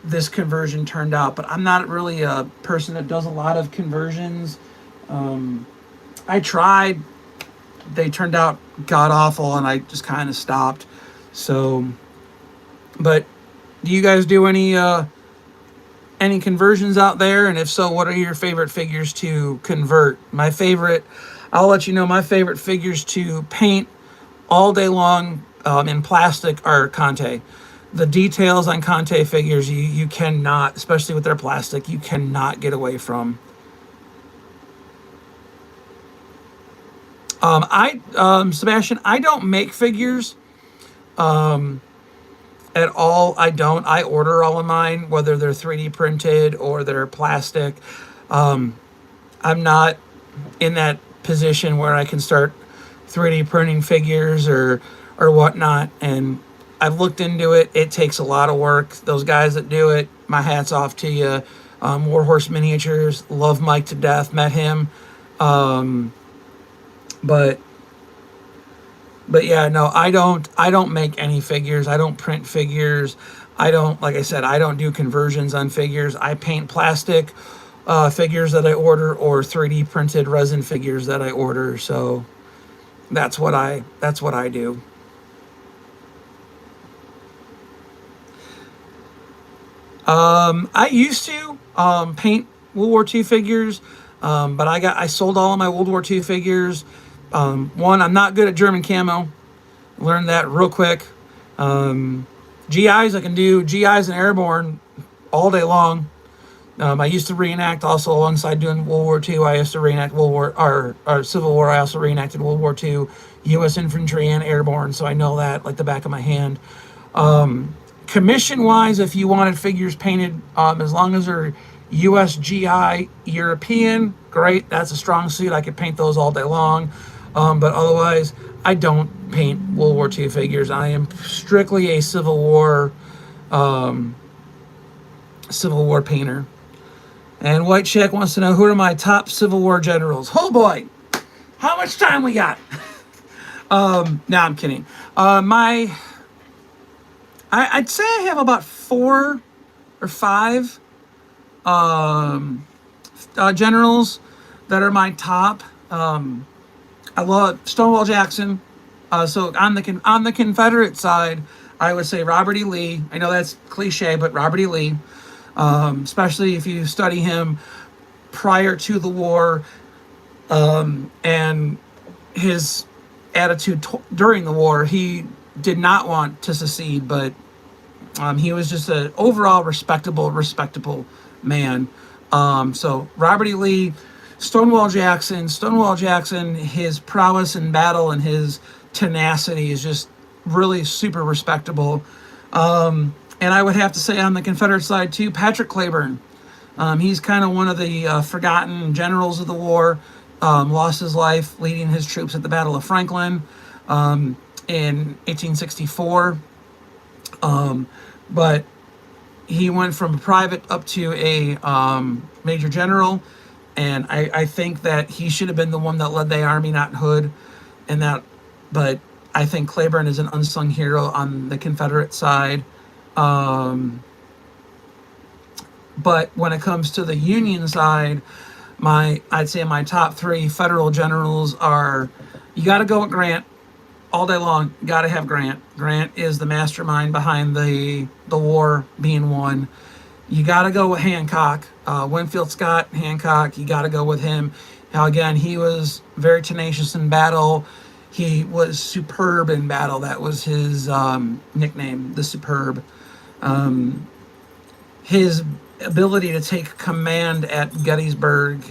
this conversion turned out. But I'm not really a person that does a lot of conversions. I tried. They turned out god-awful, and I just kind of stopped. So, but do you guys do any any conversions out there? And if so, what are your favorite figures to convert? I'll let you know, my favorite figures to paint all day long in plastic are Conte. The details on Conte figures, you cannot, especially with their plastic, you cannot get away from. Sebastian, I don't make figures at all. I don't. I order all of mine, whether they're 3D printed or they're plastic. I'm not in that position where I can start 3D printing figures or whatnot. And I've looked into it. It takes a lot of work. Those guys that do it, my hat's off to you. Warhorse Miniatures, love Mike to death. Met him. But yeah, no, I don't make any figures. I don't print figures. Like I said, I don't do conversions on figures. I paint plastic figures that I order, or 3D printed resin figures that I order. So that's what I do. I used to paint World War II figures, but I sold all of my World War II figures. One, I'm not good at German camo. Learned that real quick. GIs, I can do GIs and airborne all day long. I used to reenact also alongside doing World War II. I used to reenact Civil War. I also reenacted World War II, U.S. infantry and airborne, so I know that like the back of my hand. Commission-wise, if you wanted figures painted, as long as they're U.S. GI European, great. That's a strong suit. I could paint those all day long. But otherwise, I don't paint World War II figures. I am strictly a Civil War painter. And White Shack wants to know, who are my top Civil War generals? Oh boy, how much time we got? No, I'm kidding. I'd say I have about 4 or 5 generals that are my top. I love Stonewall Jackson. So on the Confederate side, I would say Robert E. Lee. I know that's cliche, but Robert E. Lee, especially if you study him prior to the war, and his attitude during the war, he did not want to secede, but he was just an overall respectable man. So Robert E. Lee, Stonewall Jackson, his prowess in battle and his tenacity is just really super respectable. And I would have to say on the Confederate side too, Patrick Cleburne. He's kind of one of the forgotten generals of the war. Lost his life leading his troops at the Battle of Franklin in 1864. But he went from a private up to a major general. And I think that he should have been the one that led the army, not Hood. But I think Cleburne is an unsung hero on the Confederate side. But when it comes to the Union side, I'd say my top 3 federal generals are, you got to go with Grant all day long. You got to have Grant. Grant is the mastermind behind the war being won. You got to go with Hancock. Winfield Scott, Hancock, you got to go with him. Now, again, he was very tenacious in battle. He was superb in battle. That was his nickname, the Superb. His ability to take command at Gettysburg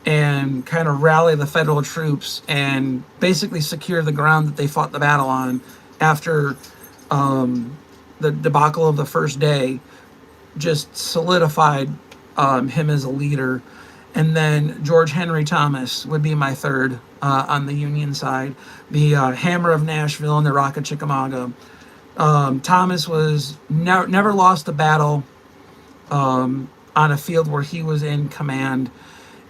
and kind of rally the federal troops and basically secure the ground that they fought the battle on after the debacle of the first day just solidified him as a leader. And then George Henry Thomas would be my third on the Union side, the Hammer of Nashville and the Rock of Chickamauga. Thomas was never lost a battle on a field where he was in command,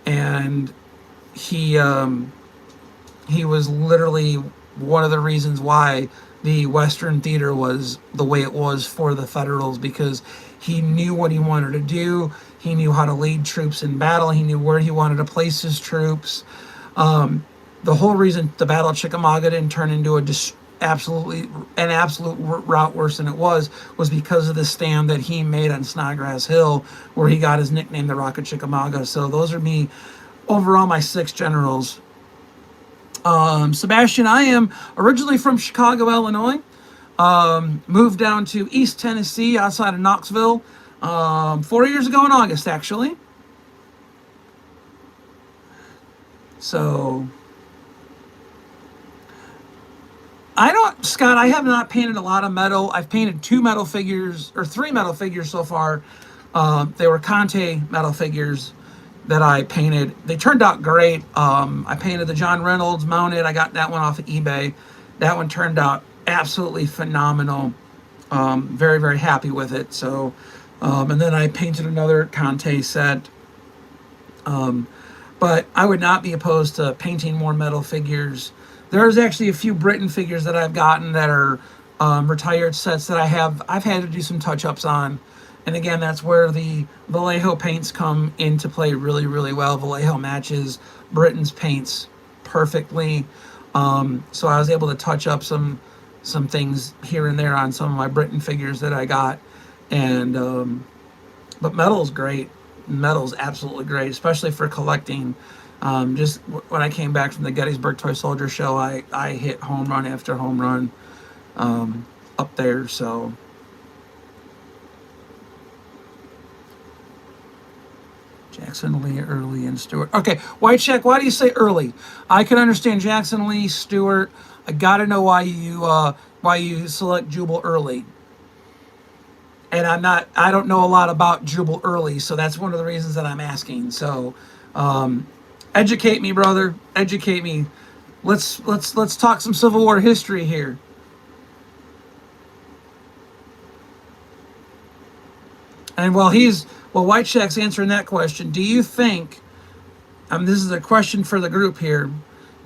and he was literally one of the reasons why the Western Theater was the way it was for the Federals, because he knew what he wanted to do. He knew how to lead troops in battle. He knew where he wanted to place his troops. The whole reason the Battle of Chickamauga didn't turn into absolutely an absolute route worse than it was because of the stand that he made on Snodgrass Hill, where he got his nickname, the Rock of Chickamauga. So those are me overall, my 6 generals. Sebastian, I am originally from Chicago, Illinois. Moved down to East Tennessee outside of Knoxville 4 years ago in August, actually. So I don't, Scott, I have not painted a lot of metal. I've painted 2 metal figures, or 3 metal figures so far. They were Conte metal figures that I painted. They turned out great. I painted the John Reynolds mounted. I got that one off of eBay. That one turned out absolutely phenomenal. Very, very happy with it. So, and then I painted another Conte set. But I would not be opposed to painting more metal figures. There's actually a few Britain figures that I've gotten that are retired sets that I've had to do some touch-ups on. And again, that's where the Vallejo paints come into play really, really well. Vallejo matches Britain's paints perfectly. So I was able to touch up some things here and there on some of my Britain figures that I got. And but metal's great. Metal's absolutely great, especially for collecting. Just when I came back from the Gettysburg Toy Soldier Show, I hit home run after home run up there. So Jackson Lee, Early, and Stewart. Okay, White Shack, why do you say early? I can understand Jackson Lee, Stewart. I got to know why you select Jubal early. And I don't know a lot about Jubal early, so that's one of the reasons that I'm asking. So educate me, brother. Educate me. Let's talk some Civil War history here. And while White Shack's answering that question, do you think, this is a question for the group here,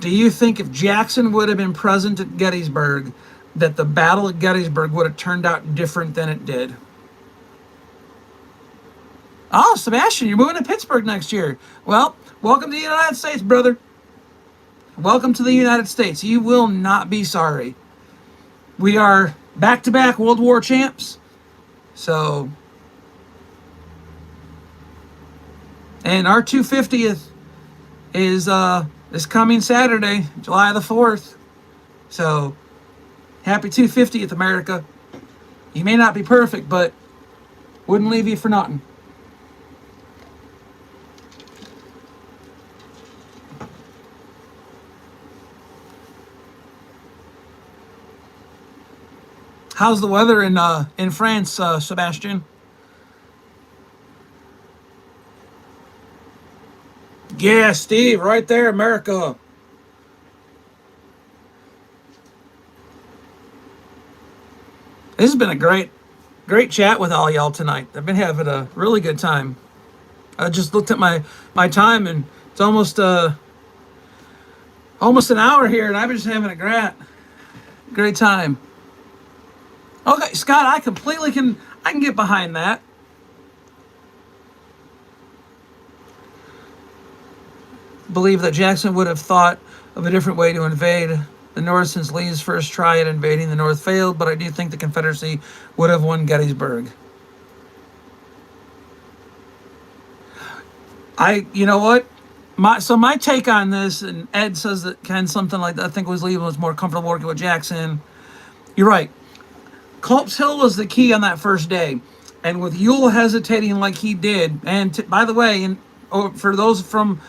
do you think if Jackson would have been present at Gettysburg, that the Battle of Gettysburg would have turned out different than it did? Oh, Sebastian, you're moving to Pittsburgh next year. Well, welcome to the United States, brother. Welcome to the United States. You will not be sorry. We are back-to-back World War champs. So, and our 250th is this coming Saturday, July the 4th. So, happy 250th, America. You may not be perfect, but wouldn't leave you for nothing. How's the weather in France, Sebastian? Yeah, Steve, right there, America. This has been a great chat with all y'all tonight. I've been having a really good time. I just looked at my time, and it's almost an hour here, and I've been just having a great time. Okay, Scott, I can get behind that. Believe that Jackson would have thought of a different way to invade the North since Lee's first try at invading the North failed, but I do think the Confederacy would have won Gettysburg. You know what? My take on this, and Ed says that something like that, I think Lee was more comfortable working with Jackson. You're right. Culp's Hill was the key on that first day. And with Ewell hesitating like he did, and by the way, for those from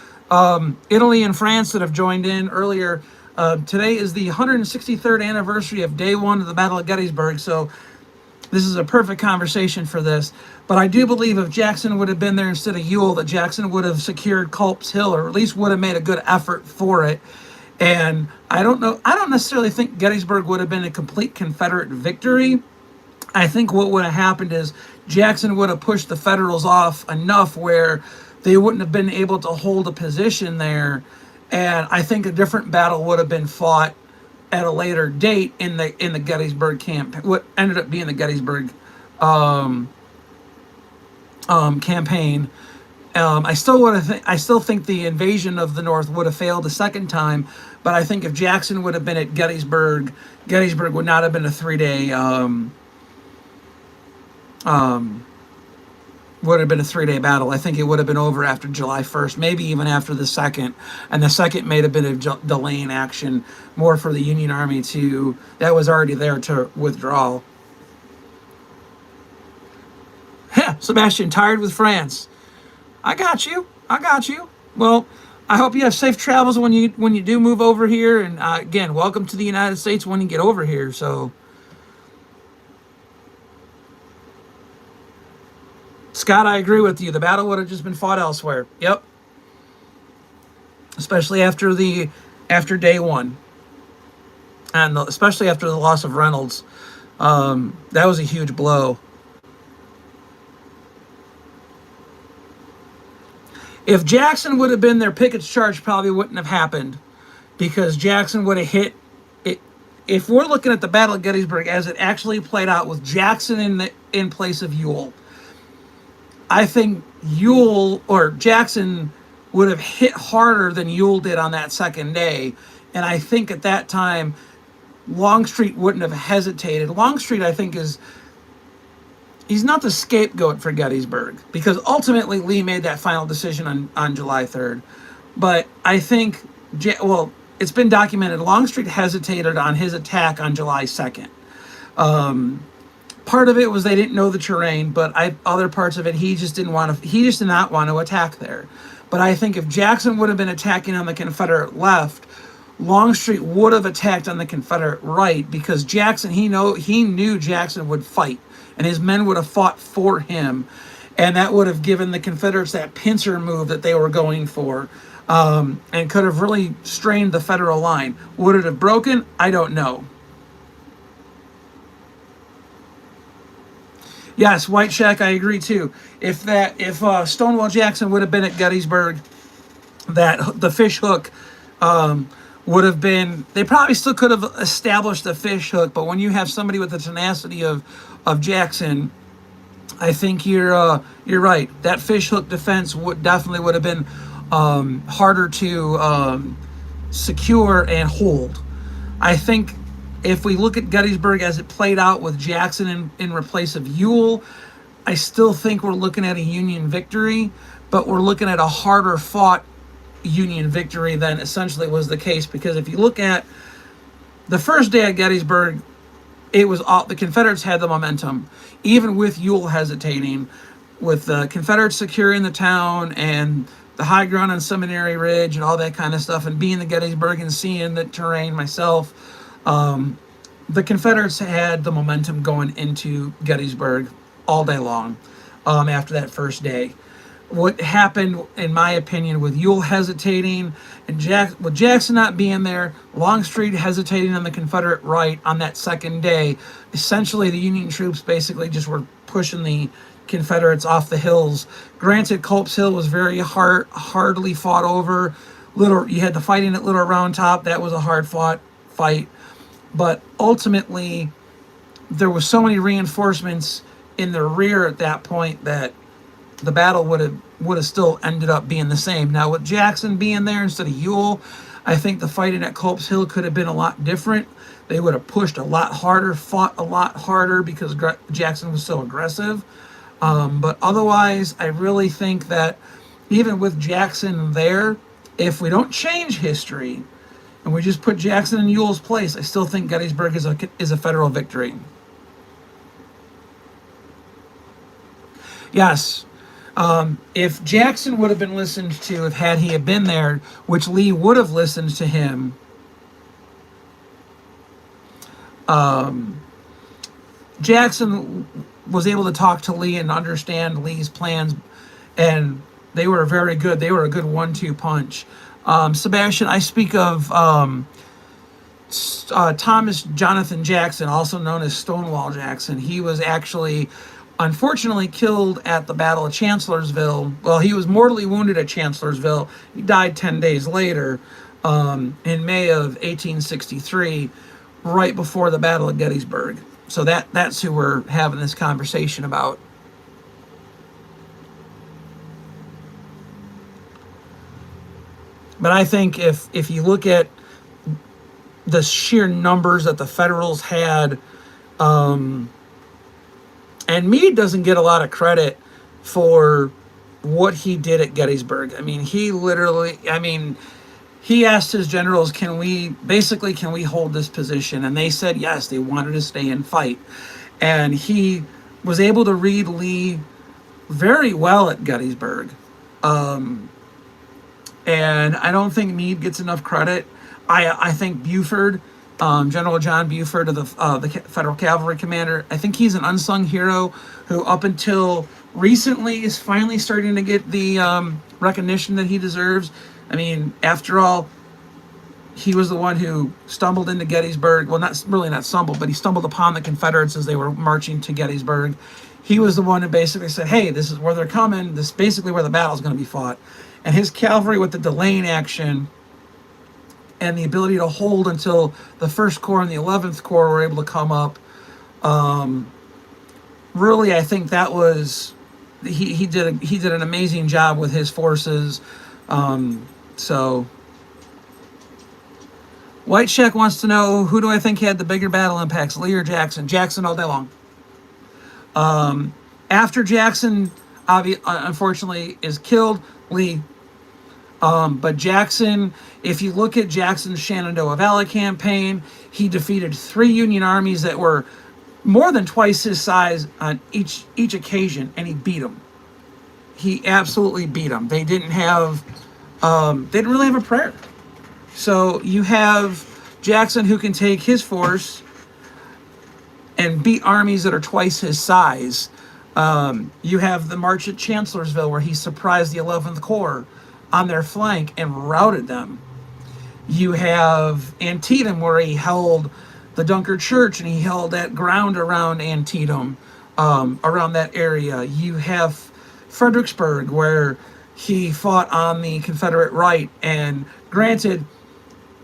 Italy and France that have joined in earlier, today is the 163rd anniversary of day one of the Battle of Gettysburg, so this is a perfect conversation for this. But I do believe if Jackson would have been there instead of Ewell, that Jackson would have secured Culp's Hill, or at least would have made a good effort for it. And I don't necessarily think Gettysburg would have been a complete Confederate victory. I think what would have happened is Jackson would have pushed the Federals off enough where they wouldn't have been able to hold a position there. And I think a different battle would have been fought at a later date in the Gettysburg camp. What ended up being the Gettysburg campaign. I still think the invasion of the North would have failed a second time, But I think if Jackson would have been at Gettysburg, Gettysburg would not have been a 3 day would have been a 3 day battle. I think it would have been over after July 1st, maybe even after the 2nd. And the 2nd may have been a delay in action, more for the Union Army that was already there to withdraw. Yeah, Sebastian, tired with France. I got you. I got you. Well, I hope you have safe travels when you do move over here. And again, welcome to the United States when you get over here. So, Scott, I agree with you. The battle would have just been fought elsewhere. Yep. Especially after day one, and especially after the loss of Reynolds, that was a huge blow. If Jackson would have been there, Pickett's charge probably wouldn't have happened, because Jackson would have hit it. If we're looking at the Battle of Gettysburg as it actually played out with Jackson in place of Ewell, I think Ewell or Jackson would have hit harder than Ewell did on that 2nd day. And I think at that time, Longstreet wouldn't have hesitated. Longstreet, I think, he's not the scapegoat for Gettysburg, because ultimately Lee made that final decision on July 3rd. But I think, it's been documented, Longstreet hesitated on his attack on July 2nd. Part of it was they didn't know the terrain, but other parts of it, he just did not want to attack there. But I think if Jackson would have been attacking on the Confederate left, Longstreet would have attacked on the Confederate right, because Jackson, he knew Jackson would fight, and his men would have fought for him, and that would have given the Confederates that pincer move that they were going for, and could have really strained the Federal line. Would it have broken? I don't know. Yes, White Shack, I agree too. If Stonewall Jackson would have been at Gettysburg, that the fish hook would have been. They probably still could have established the fish hook, but when you have somebody with the tenacity of Jackson, I think you're right. That fish hook defense would have been harder to secure and hold. I think if we look at Gettysburg as it played out with Jackson in replace of Ewell, I still think we're looking at a Union victory, but we're looking at a harder fought Union victory than essentially was the case. Because if you look at the first day at Gettysburg, it was all the Confederates had the momentum, even with Ewell hesitating, with the Confederates securing the town and the high ground on Seminary Ridge and all that kind of stuff, and being the Gettysburg and seeing the terrain myself. The Confederates had the momentum going into Gettysburg all day long after that first day. What happened, in my opinion, with Ewell hesitating and with Jackson not being there, Longstreet hesitating on the Confederate right on that 2nd day, essentially the Union troops basically just were pushing the Confederates off the hills. Granted, Culp's Hill was very hardly fought over. You had the fighting at Little Round Top. That was a hard fought fight. But ultimately, there was so many reinforcements in the rear at that point that the battle would have still ended up being the same. Now, with Jackson being there instead of Ewell, I think the fighting at Culp's Hill could have been a lot different. They would have pushed a lot harder, fought a lot harder, because Jackson was so aggressive. But otherwise, I really think that even with Jackson there, if we don't change history and we just put Jackson in Ewell's place, I still think Gettysburg is a Federal victory. Yes. If Jackson would have been listened to, had he been there, which Lee would have listened to him, Jackson was able to talk to Lee and understand Lee's plans, and they were very good. They were a good 1-2 punch. Sebastian, I speak of Thomas Jonathan Jackson, also known as Stonewall Jackson. He was actually, unfortunately, killed at the Battle of Chancellorsville. Well, he was mortally wounded at Chancellorsville. He died 10 days later, in May of 1863, right before the Battle of Gettysburg. So that's who we're having this conversation about. But I think if you look at the sheer numbers that the Federals had. And Meade doesn't get a lot of credit for what he did at Gettysburg. I mean, he asked his generals, can we hold this position? And they said yes, they wanted to stay and fight. And he was able to read Lee very well at Gettysburg. And I don't think Meade gets enough credit. I think Buford, General John Buford, of the Federal Cavalry commander, I think he's an unsung hero who, up until recently, is finally starting to get the recognition that he deserves. I mean, after all, he was the one who stumbled into Gettysburg. Well, not stumbled, but he stumbled upon the Confederates as they were marching to Gettysburg. He was the one who basically said, hey, this is where they're coming. This is basically where the battle's going to be fought. And his cavalry, with the delaying action and the ability to hold until the 1st Corps and the 11th Corps were able to come up, really, I think that was he did an amazing job with his forces. So White Shack wants to know, who do I think had the bigger battle impacts, Lee or Jackson? Jackson all day long. After Jackson, unfortunately, is killed, Lee. But Jackson, if you look at Jackson's Shenandoah Valley campaign, he defeated 3 Union armies that were more than twice his size on each occasion, and he beat them. He absolutely beat them. They didn't really have a prayer. So you have Jackson, who can take his force and beat armies that are twice his size. You have the march at Chancellorsville, where he surprised the 11th Corps on their flank and routed them. You have Antietam, where he held the Dunker Church and he held that ground around Antietam, around that area. You have Fredericksburg, where he fought on the Confederate right, and granted,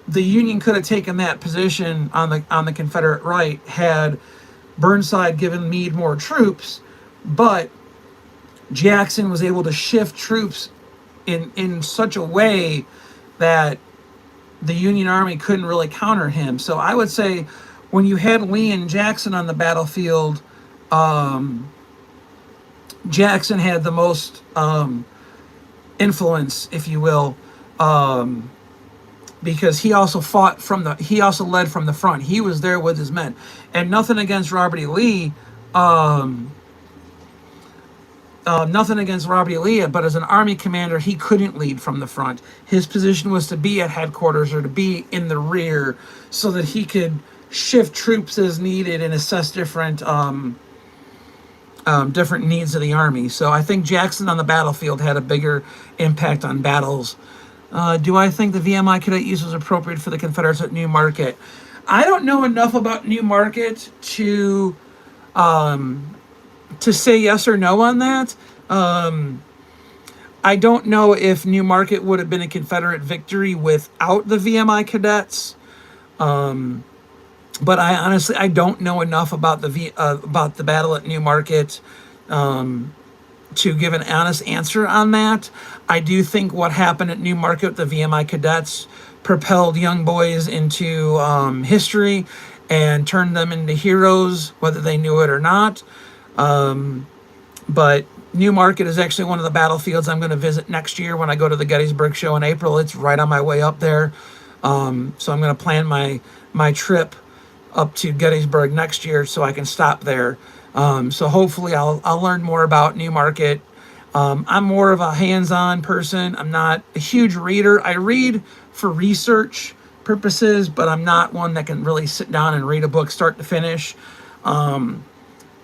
the Union could have taken that position on the Confederate right had Burnside given Meade more troops, but Jackson was able to shift troops in such a way that the Union Army couldn't really counter him. So I would say, when you had Lee and Jackson on the battlefield, Jackson had the most influence, if you will, because he also led from the front. He was there with his men, and nothing against Robert E. Lee. Nothing against Robert E. Lee, but as an Army commander, he couldn't lead from the front. His position was to be at headquarters or to be in the rear, so that he could shift troops as needed and assess different needs of the Army. So I think Jackson on the battlefield had a bigger impact on battles. Do I think the VMI cadet use was appropriate for the Confederates at New Market? I don't know enough about New Market to say yes or no on that. I don't know if New Market would have been a Confederate victory without the VMI cadets. But I don't know enough about the battle at New Market to give an honest answer on that. I do think what happened at New Market with the VMI cadets propelled young boys into history and turned them into heroes, whether they knew it or not. But New Market is actually one of the battlefields I'm going to visit next year when I go to the Gettysburg show in April. It's right on my way up there. So I'm going to plan my trip up to Gettysburg next year so I can stop there. So hopefully I'll learn more about New Market. I'm more of a hands-on person. I'm not a huge reader. I read for research purposes, but I'm not one that can really sit down and read a book start to finish.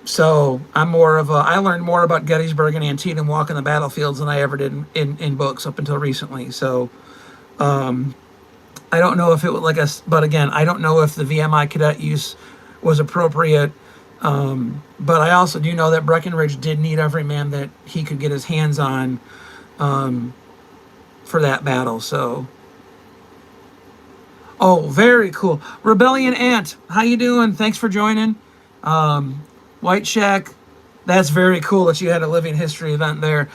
So I learned more about Gettysburg and Antietam walking the battlefields than I ever did in books up until recently. So I don't know if it was but again, I don't know if the VMI cadet use was appropriate. But I also do know that Breckinridge did need every man that he could get his hands on for that battle. So, oh, very cool. Rebellion Ant, how you doing? Thanks for joining. White Shack, that's very cool that you had a living history event there.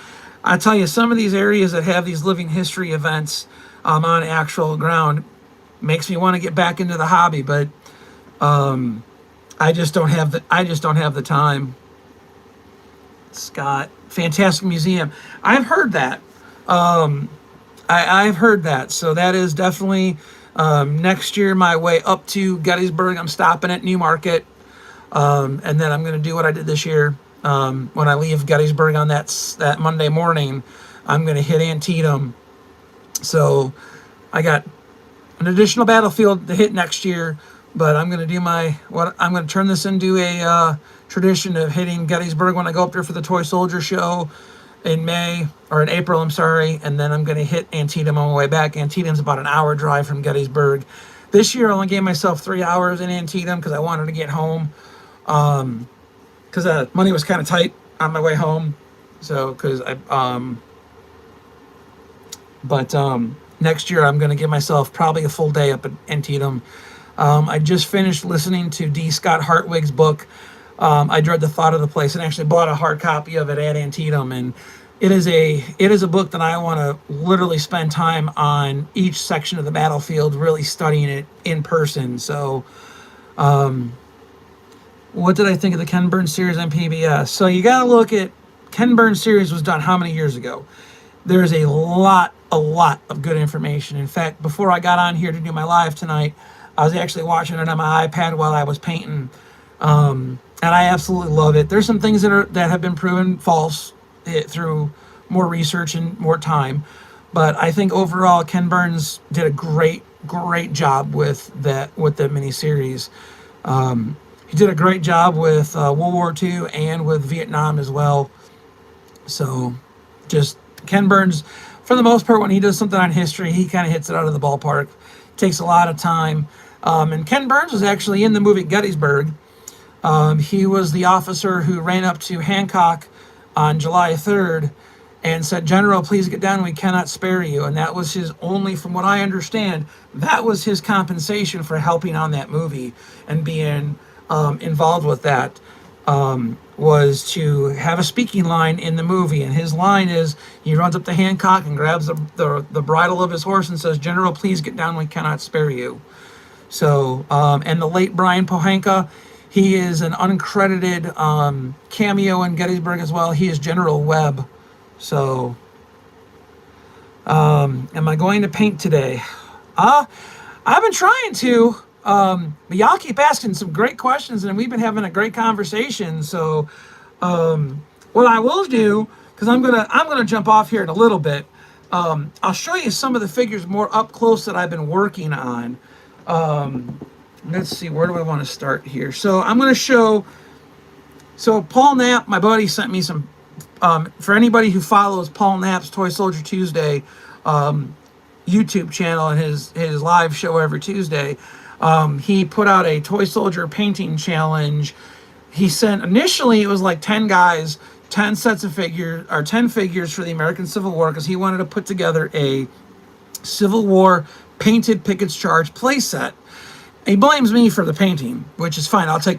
I tell you, some of these areas that have these living history events on actual ground, makes me want to get back into the hobby, but I just don't have the time. Scott, fantastic museum. I've heard that. I've heard that. So that is definitely next year my way up to Gettysburg. I'm stopping at Newmarket, and then I'm going to do what I did this year. When I leave Gettysburg on that Monday morning, I'm going to hit Antietam. So I got an additional battlefield to hit next year, but I'm going to do I'm going to turn this into a tradition of hitting Gettysburg when I go up there for the Toy Soldier show in April, I'm sorry, and then I'm going to hit Antietam on my way back. Antietam's about an hour drive from Gettysburg. This year I only gave myself 3 hours in Antietam because I wanted to get home, because money was kind of tight on my way home. So, next year I'm going to give myself probably a full day up at Antietam. I just finished listening to D. Scott Hartwig's book, I Dread the Thought of the Place, and actually bought a hard copy of it at Antietam. And it is a book that I want to literally spend time on each section of the battlefield, really studying it in person. So, what did I think of the Ken Burns series on PBS? So you got to look at Ken Burns series was done how many years ago? There's a lot of good information. In fact, before I got on here to do my live tonight, I was actually watching it on my iPad while I was painting, and I absolutely love it. There's some things that have been proven false through more research and more time, but I think overall Ken Burns did a great job with the miniseries. He did a great job with World War II and with Vietnam as well. So, just Ken Burns, for the most part, when he does something on history, he kind of hits it out of the ballpark. Takes a lot of time. And Ken Burns was actually in the movie Gettysburg. He was the officer who ran up to Hancock on July 3rd and said, "General, please get down. We cannot spare you." And that was from what I understand, that was his compensation for helping on that movie and being involved with that. Was to have a speaking line in the movie, and his line is, he runs up to Hancock and grabs the bridle of his horse and says, "General, please get down, we cannot spare you." So, and the late Brian Pohanka, he is an uncredited cameo in Gettysburg as well. He is General Webb. So, am I going to paint today? I've been trying to. But y'all keep asking some great questions, and we've been having a great conversation. So, what I will do, because I'm gonna jump off here in a little bit. I'll show you some of the figures more up close that I've been working on. Let's see, where do I want to start here? So I'm gonna show. So Paul Knapp, my buddy, sent me some. For anybody who follows Paul Knapp's Toy Soldier Tuesday YouTube channel and his live show every Tuesday. He put out a Toy Soldier painting challenge. He sent, initially it was like 10 guys, 10 sets of figures, or 10 figures for the American Civil War, because he wanted to put together a Civil War painted Pickett's Charge playset. He blames me for the painting, which is fine. I'll take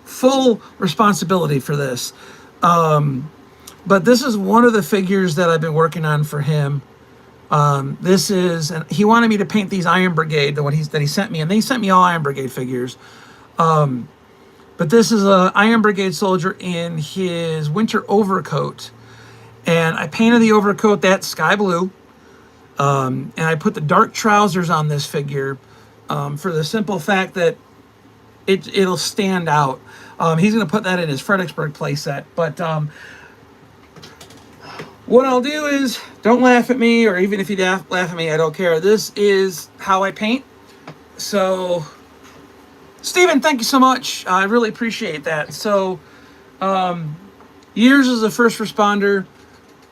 full responsibility for this. But this is one of the figures that I've been working on for him. This is, and he wanted me to paint these Iron Brigade, that he sent me, and they sent me all Iron Brigade figures. But this is a Iron Brigade soldier in his winter overcoat, and I painted the overcoat that sky blue, and I put the dark trousers on this figure, for the simple fact that it'll stand out. He's going to put that in his Fredericksburg playset, but what I'll do is, don't laugh at me, or even if you laugh at me, I don't care. This is how I paint. So, Steven, thank you so much. I really appreciate that. So, years as a first responder,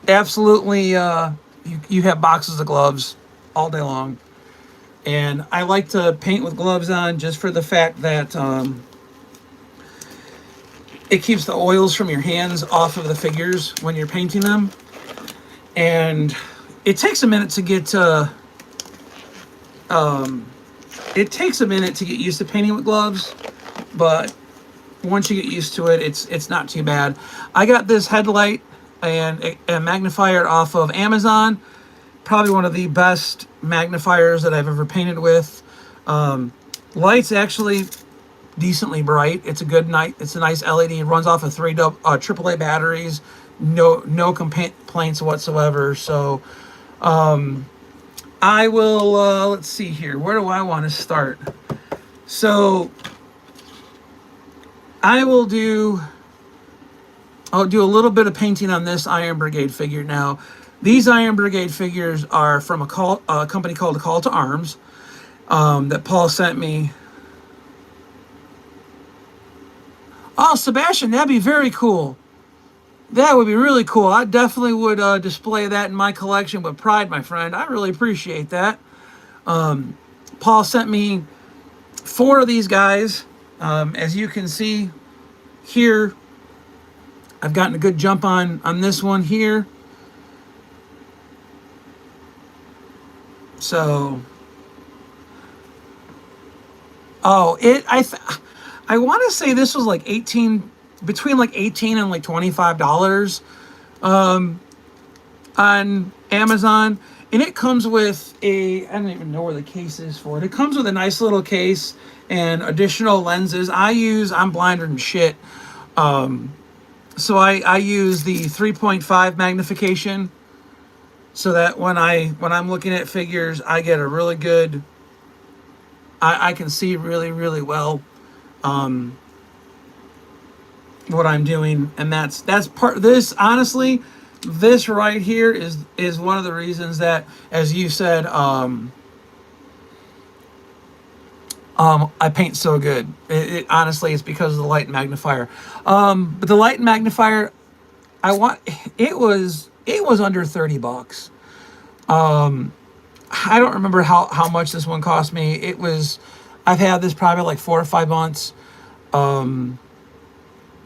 absolutely, you have boxes of gloves all day long. And I like to paint with gloves on just for the fact that it keeps the oils from your hands off of the figures when you're painting them. And it takes a minute to get used to painting with gloves, but once you get used to it, it's not too bad. I got this headlight and a magnifier off of Amazon, probably one of the best magnifiers that I've ever painted with. Light's actually decently bright. It's a good night. It's a nice LED. It runs off of three AAA batteries. No complaints whatsoever. So I will. Let's see here. Where do I want to start? So I will do. I'll do a little bit of painting on this Iron Brigade figure now. These Iron Brigade figures are from a company called Call to Arms that Paul sent me. Oh, Sebastian, that'd be very cool. That would be really cool. I definitely would display that in my collection with pride, my friend. I really appreciate that. Paul sent me 4 of these guys. As you can see here, I've gotten a good jump on this one here. So, oh, I want to say this was like between like 18 and like $25 on Amazon, and it comes with I don't even know where the case is for it. It comes with a nice little case and additional lenses. I'm blinder than shit, so I use the 3.5 magnification, so that when I'm looking at figures, I get a really good. I can see really really well what I'm doing, and that's part of this. Honestly, this right here is one of the reasons that, as you said, I paint so good. Honestly, it's because of the light magnifier. But the light magnifier, it was under $30. I don't remember how much this one cost me. I've had this probably like 4 or 5 months.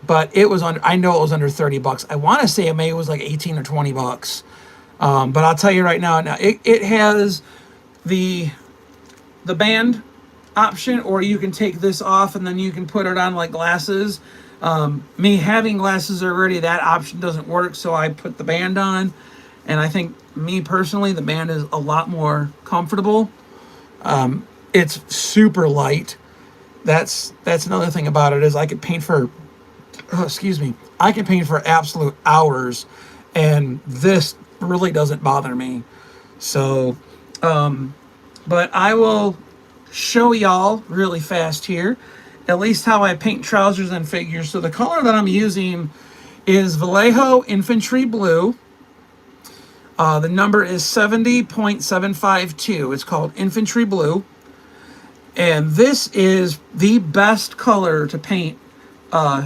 But I know it was under $30. I want to say it was like 18 or $20. But I'll tell you right now, it has the band option, or you can take this off and then you can put it on like glasses. Me having glasses already, that option doesn't work, so I put the band on, and I think, me personally, the band is a lot more comfortable. It's super light. That's another thing about it, is I could paint for I can paint for absolute hours, and this really doesn't bother me. So, but I will show y'all really fast here, at least how I paint trousers and figures. So the color that I'm using is Vallejo Infantry Blue. The number is 70.752. It's called Infantry Blue. And this is the best color to paint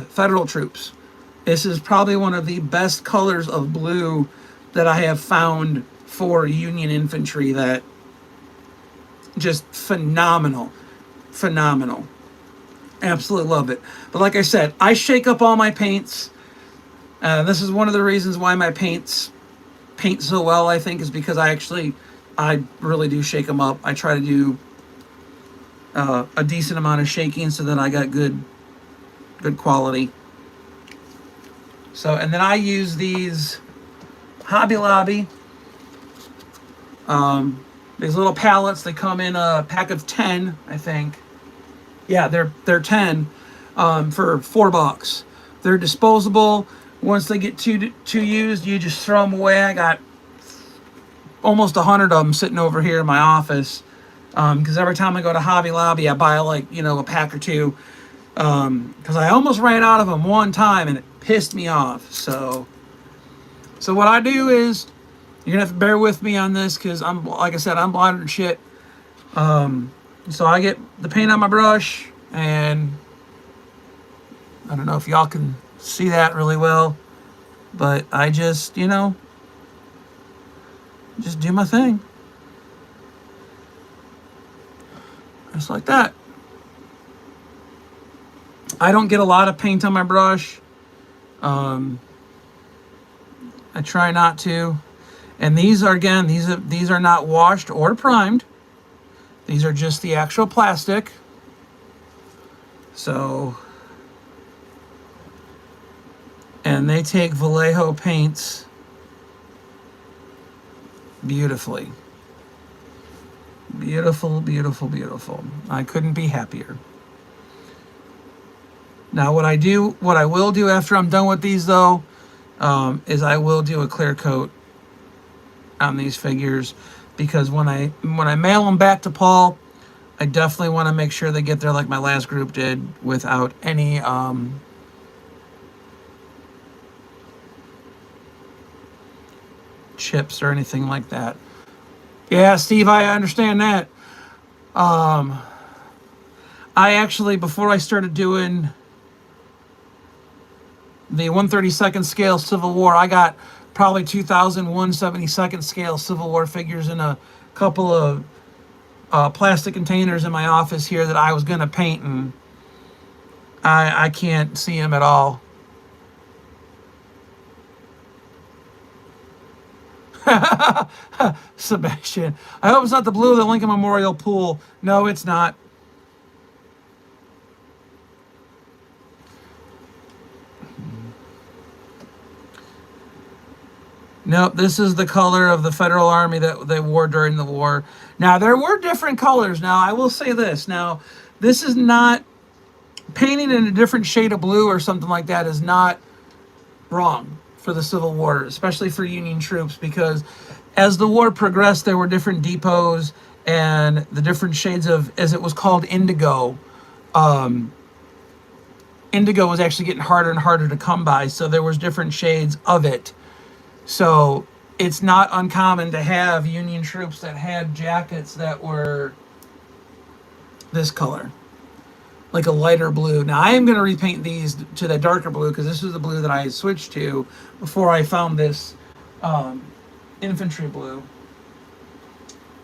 Federal troops. This is probably one of the best colors of blue that I have found for Union infantry. That just phenomenal. Absolutely love it. But like I said, I shake up all my paints. This is one of the reasons why my paints paint so well, I think, is because I really do shake them up. I try to do a decent amount of shaking so that I got good quality. So, and then I use these Hobby Lobby, these little pallets. They come in a pack of 10, I think. Yeah, they're 10 for $4. They're disposable. Once they get too used, you just throw them away. I got almost 100 of them sitting over here in my office, because every time I go to Hobby Lobby, I buy a pack or two. Because I almost ran out of them one time, and it pissed me off. So what I do is, you're gonna have to bear with me on this, because like I said, I'm blind and shit. So I get the paint on my brush, and I don't know if y'all can see that really well, but I just do my thing, just like that. I don't get a lot of paint on my brush. I try not to. And these are not washed or primed. These are just the actual plastic. So, and they take Vallejo paints beautifully. Beautiful, beautiful, beautiful. I couldn't be happier. Now, what I will do after I'm done with these, though, is I will do a clear coat on these figures, because when I mail them back to Paul, I definitely want to make sure they get there like my last group did, without any chips or anything like that. Yeah, Steve, I understand that. I actually, before I started doing the 132nd scale Civil War, I got probably 172nd scale Civil War figures in a couple of plastic containers in my office here that I was going to paint, and I can't see them at all. Sebastian, I hope it's not the blue of the Lincoln Memorial Pool. No, it's not. Nope, this is the color of the Federal Army that they wore during the war. Now, there were different colors. Now, I will say this. Now, this is not painting in a different shade of blue or something like that is not wrong for the Civil War, especially for Union troops, because as the war progressed, there were different depots and the different shades of, as it was called, indigo. Indigo was actually getting harder and harder to come by, so there was different shades of it. So it's not uncommon to have Union troops that had jackets that were this color, like a lighter blue. Now, I am going to repaint these to the darker blue, because this is the blue that I switched to before I found this infantry blue.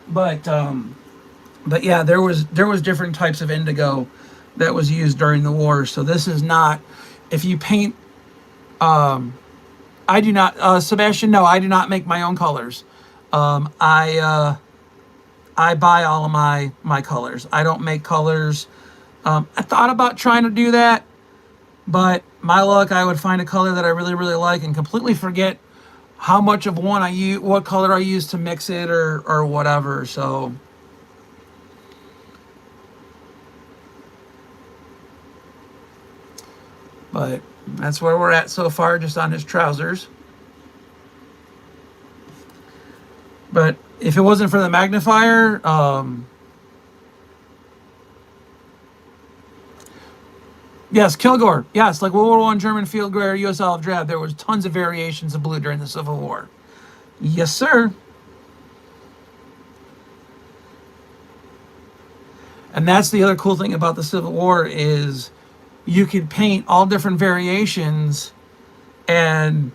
But yeah, there was different types of indigo that was used during the war. So this is not, if you paint, I do not, Sebastian, no, I do not make my own colors. I buy all of my colors. I don't make colors. I thought about trying to do that, but my luck, I would find a color that I really, really like and completely forget how much of one I use, what color I use to mix it, or whatever. So, but that's where we're at so far, just on his trousers. But if it wasn't for the magnifier, yes, Kilgore. Yes, like World War I German field gray or U.S. olive drab. There was tons of variations of blue during the Civil War. Yes, sir. And that's the other cool thing about the Civil War is you could paint all different variations, and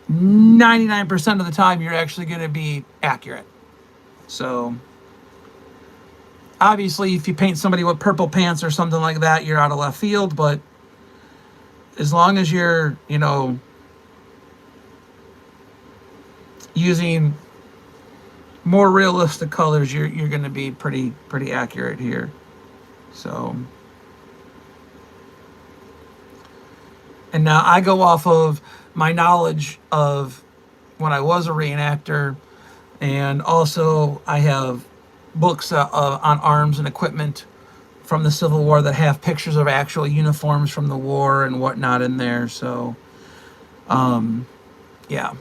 99% of the time you're actually going to be accurate. So obviously, if you paint somebody with purple pants or something like that, you're out of left field. But as long as you're, using more realistic colors, you're going to be pretty accurate here. So, and now I go off of my knowledge of when I was a reenactor, and also I have books on arms and equipment from the Civil War that have pictures of actual uniforms from the war and whatnot in there. So, yeah.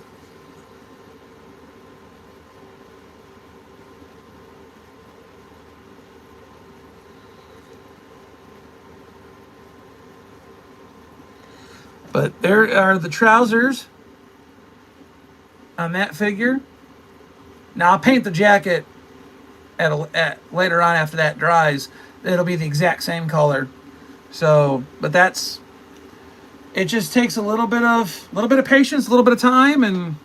But there are the trousers on that figure. Now I'll paint the jacket at later on after that dries. It'll be the exact same color. So, but it just takes a little bit of patience, a little bit of time, and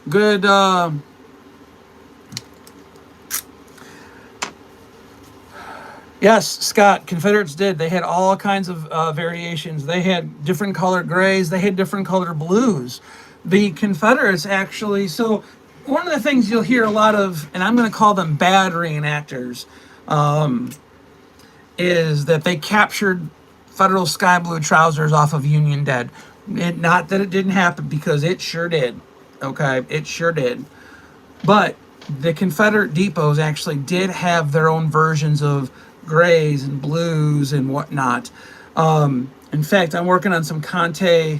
good. Yes, Scott, Confederates did. They had all kinds of variations. They had different colored grays. They had different colored blues. The Confederates actually, so one of the things you'll hear a lot of, and I'm going to call them bad reenactors, is that they captured Federal sky blue trousers off of Union dead. Not that it didn't happen, because it sure did. Okay, it sure did. But the Confederate depots actually did have their own versions of grays and blues and whatnot. In fact, I'm working on some Conte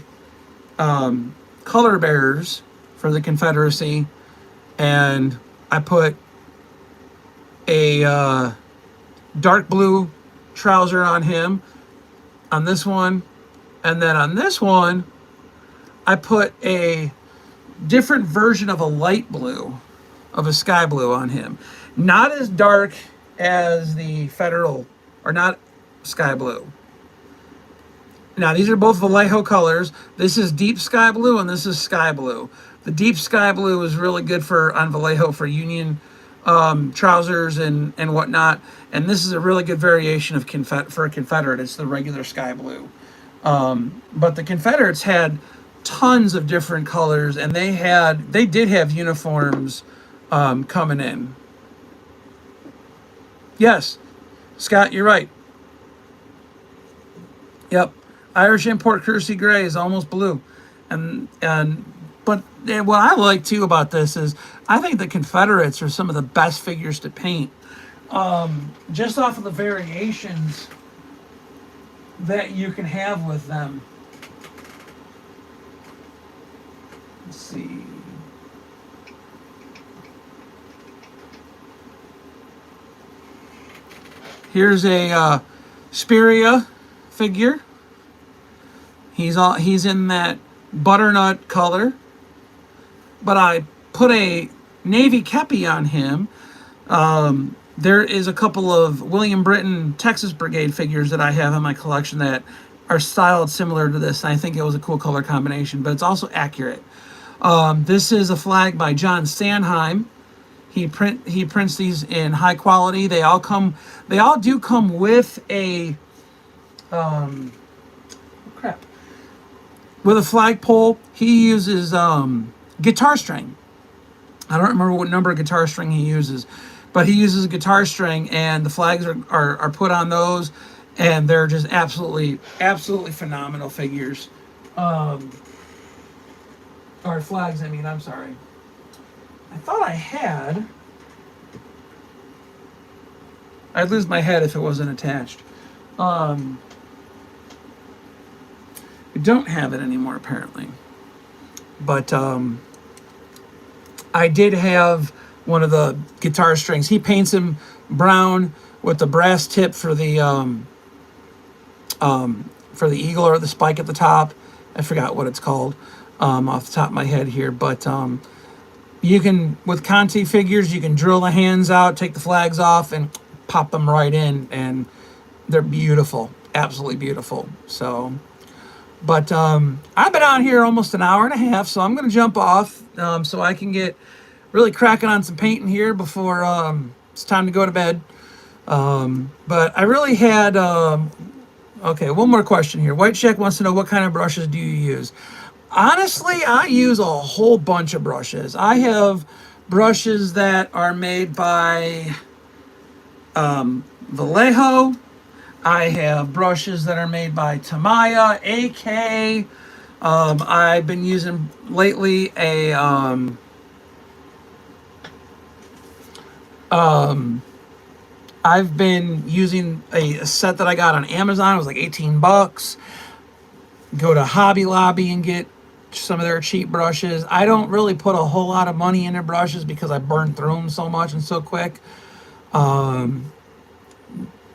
color bearers for the Confederacy, and I put a dark blue trouser on him on this one, and then on this one I put a different version of a light blue, of a sky blue on him. Not as dark as the Federal, or not sky blue. Now, these are both Vallejo colors. This is deep sky blue and this is sky blue. The deep sky blue is really good for on Vallejo for Union trousers and whatnot. And this is a really good variation of for a Confederate. It's the regular sky blue. But the Confederates had tons of different colors, and they did have uniforms coming in. Yes, Scott, you're right. Yep, Irish import Kersey gray is almost blue, but what I like too about this is I think the Confederates are some of the best figures to paint, just off of the variations that you can have with them. Let's see. Here's a Speria figure. He's in that butternut color, but I put a navy kepi on him. There is a couple of William Britton Texas Brigade figures that I have in my collection that are styled similar to this, and I think it was a cool color combination, but it's also accurate. This is a flag by John Sanheim. He prints these in high quality. They all do come with a with a flagpole. He uses guitar string. I don't remember what number of guitar string he uses, but he uses a guitar string, and the flags are put on those, and they're just absolutely phenomenal figures. Or flags, I mean, I'm sorry. I thought I'd lose my head if it wasn't attached. We don't have it anymore, apparently. But I did have one of the guitar strings. He paints him brown with the brass tip for the eagle or the spike at the top. I forgot what it's called off the top of my head here, but you can, with Conti figures, you can drill the hands out, take the flags off, and pop them right in, and they're beautiful, absolutely beautiful. So, but I've been on here almost an hour and a half, so I'm going to jump off so I can get really cracking on some painting here before it's time to go to bed. But I really had, okay, one more question here. White Shack wants to know, what kind of brushes do you use? Honestly, I use a whole bunch of brushes. I have brushes that are made by Vallejo. I have brushes that are made by Tamiya, AK. I've been using lately I've been using a set that I got on Amazon. It was like 18 bucks. Go to Hobby Lobby and get some of their cheap brushes. I don't really put a whole lot of money into brushes because I burn through them so much and so quick.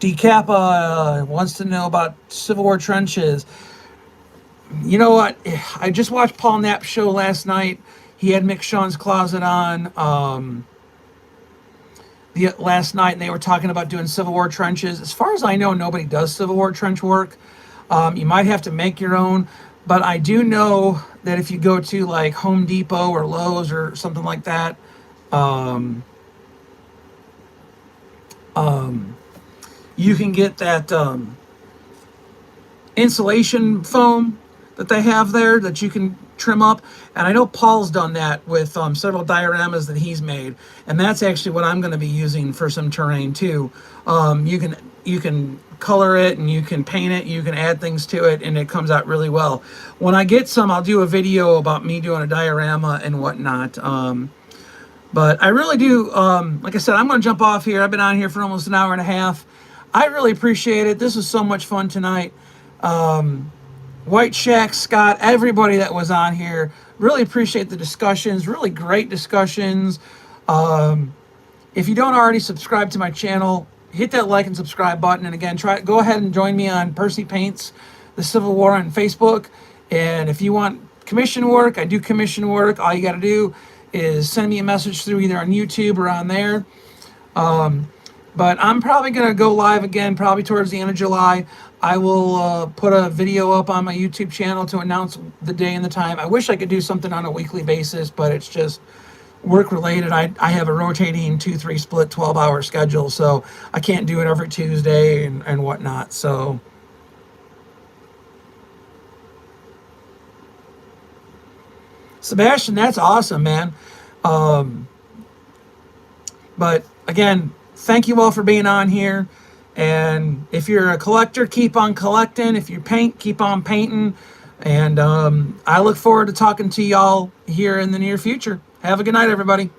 Decappa wants to know about Civil War trenches. You know what? I just watched Paul Knapp's show last night. He had Mick Sean's Closet on last night, and they were talking about doing Civil War trenches. As far as I know, nobody does Civil War trench work. You might have to make your own, but I do know that if you go to like Home Depot or Lowe's or something like that, you can get that insulation foam that they have there that you can trim up. And I know Paul's done that with several dioramas that he's made, and that's actually what I'm going to be using for some terrain too. You can color it and you can paint it, you can add things to it, and it comes out really well. When I get some, I'll do a video about me doing a diorama and whatnot. But I really do, like I said, I'm going to jump off here. I've been on here for almost an hour and a half. I really appreciate it. This was so much fun tonight. White Shack, Scott, everybody that was on here. Really appreciate the discussions. Really great discussions. If you don't already subscribe to my channel, hit that like and subscribe button. And again, go ahead and join me on Percy Paints the Civil War on Facebook. And if you want commission work, I do commission work. All you got to do is send me a message through either on YouTube or on there. But I'm probably going to go live again, probably towards the end of July. I will put a video up on my YouTube channel to announce the day and the time. I wish I could do something on a weekly basis, but it's just work related. I have a rotating 2-3 split 12-hour schedule, so I can't do it every Tuesday and whatnot. So Sebastian, that's awesome, man. But again, thank you all for being on here. And if you're a collector, keep on collecting. If you paint, keep on painting. And I look forward to talking to y'all here in the near future. Have a good night, everybody.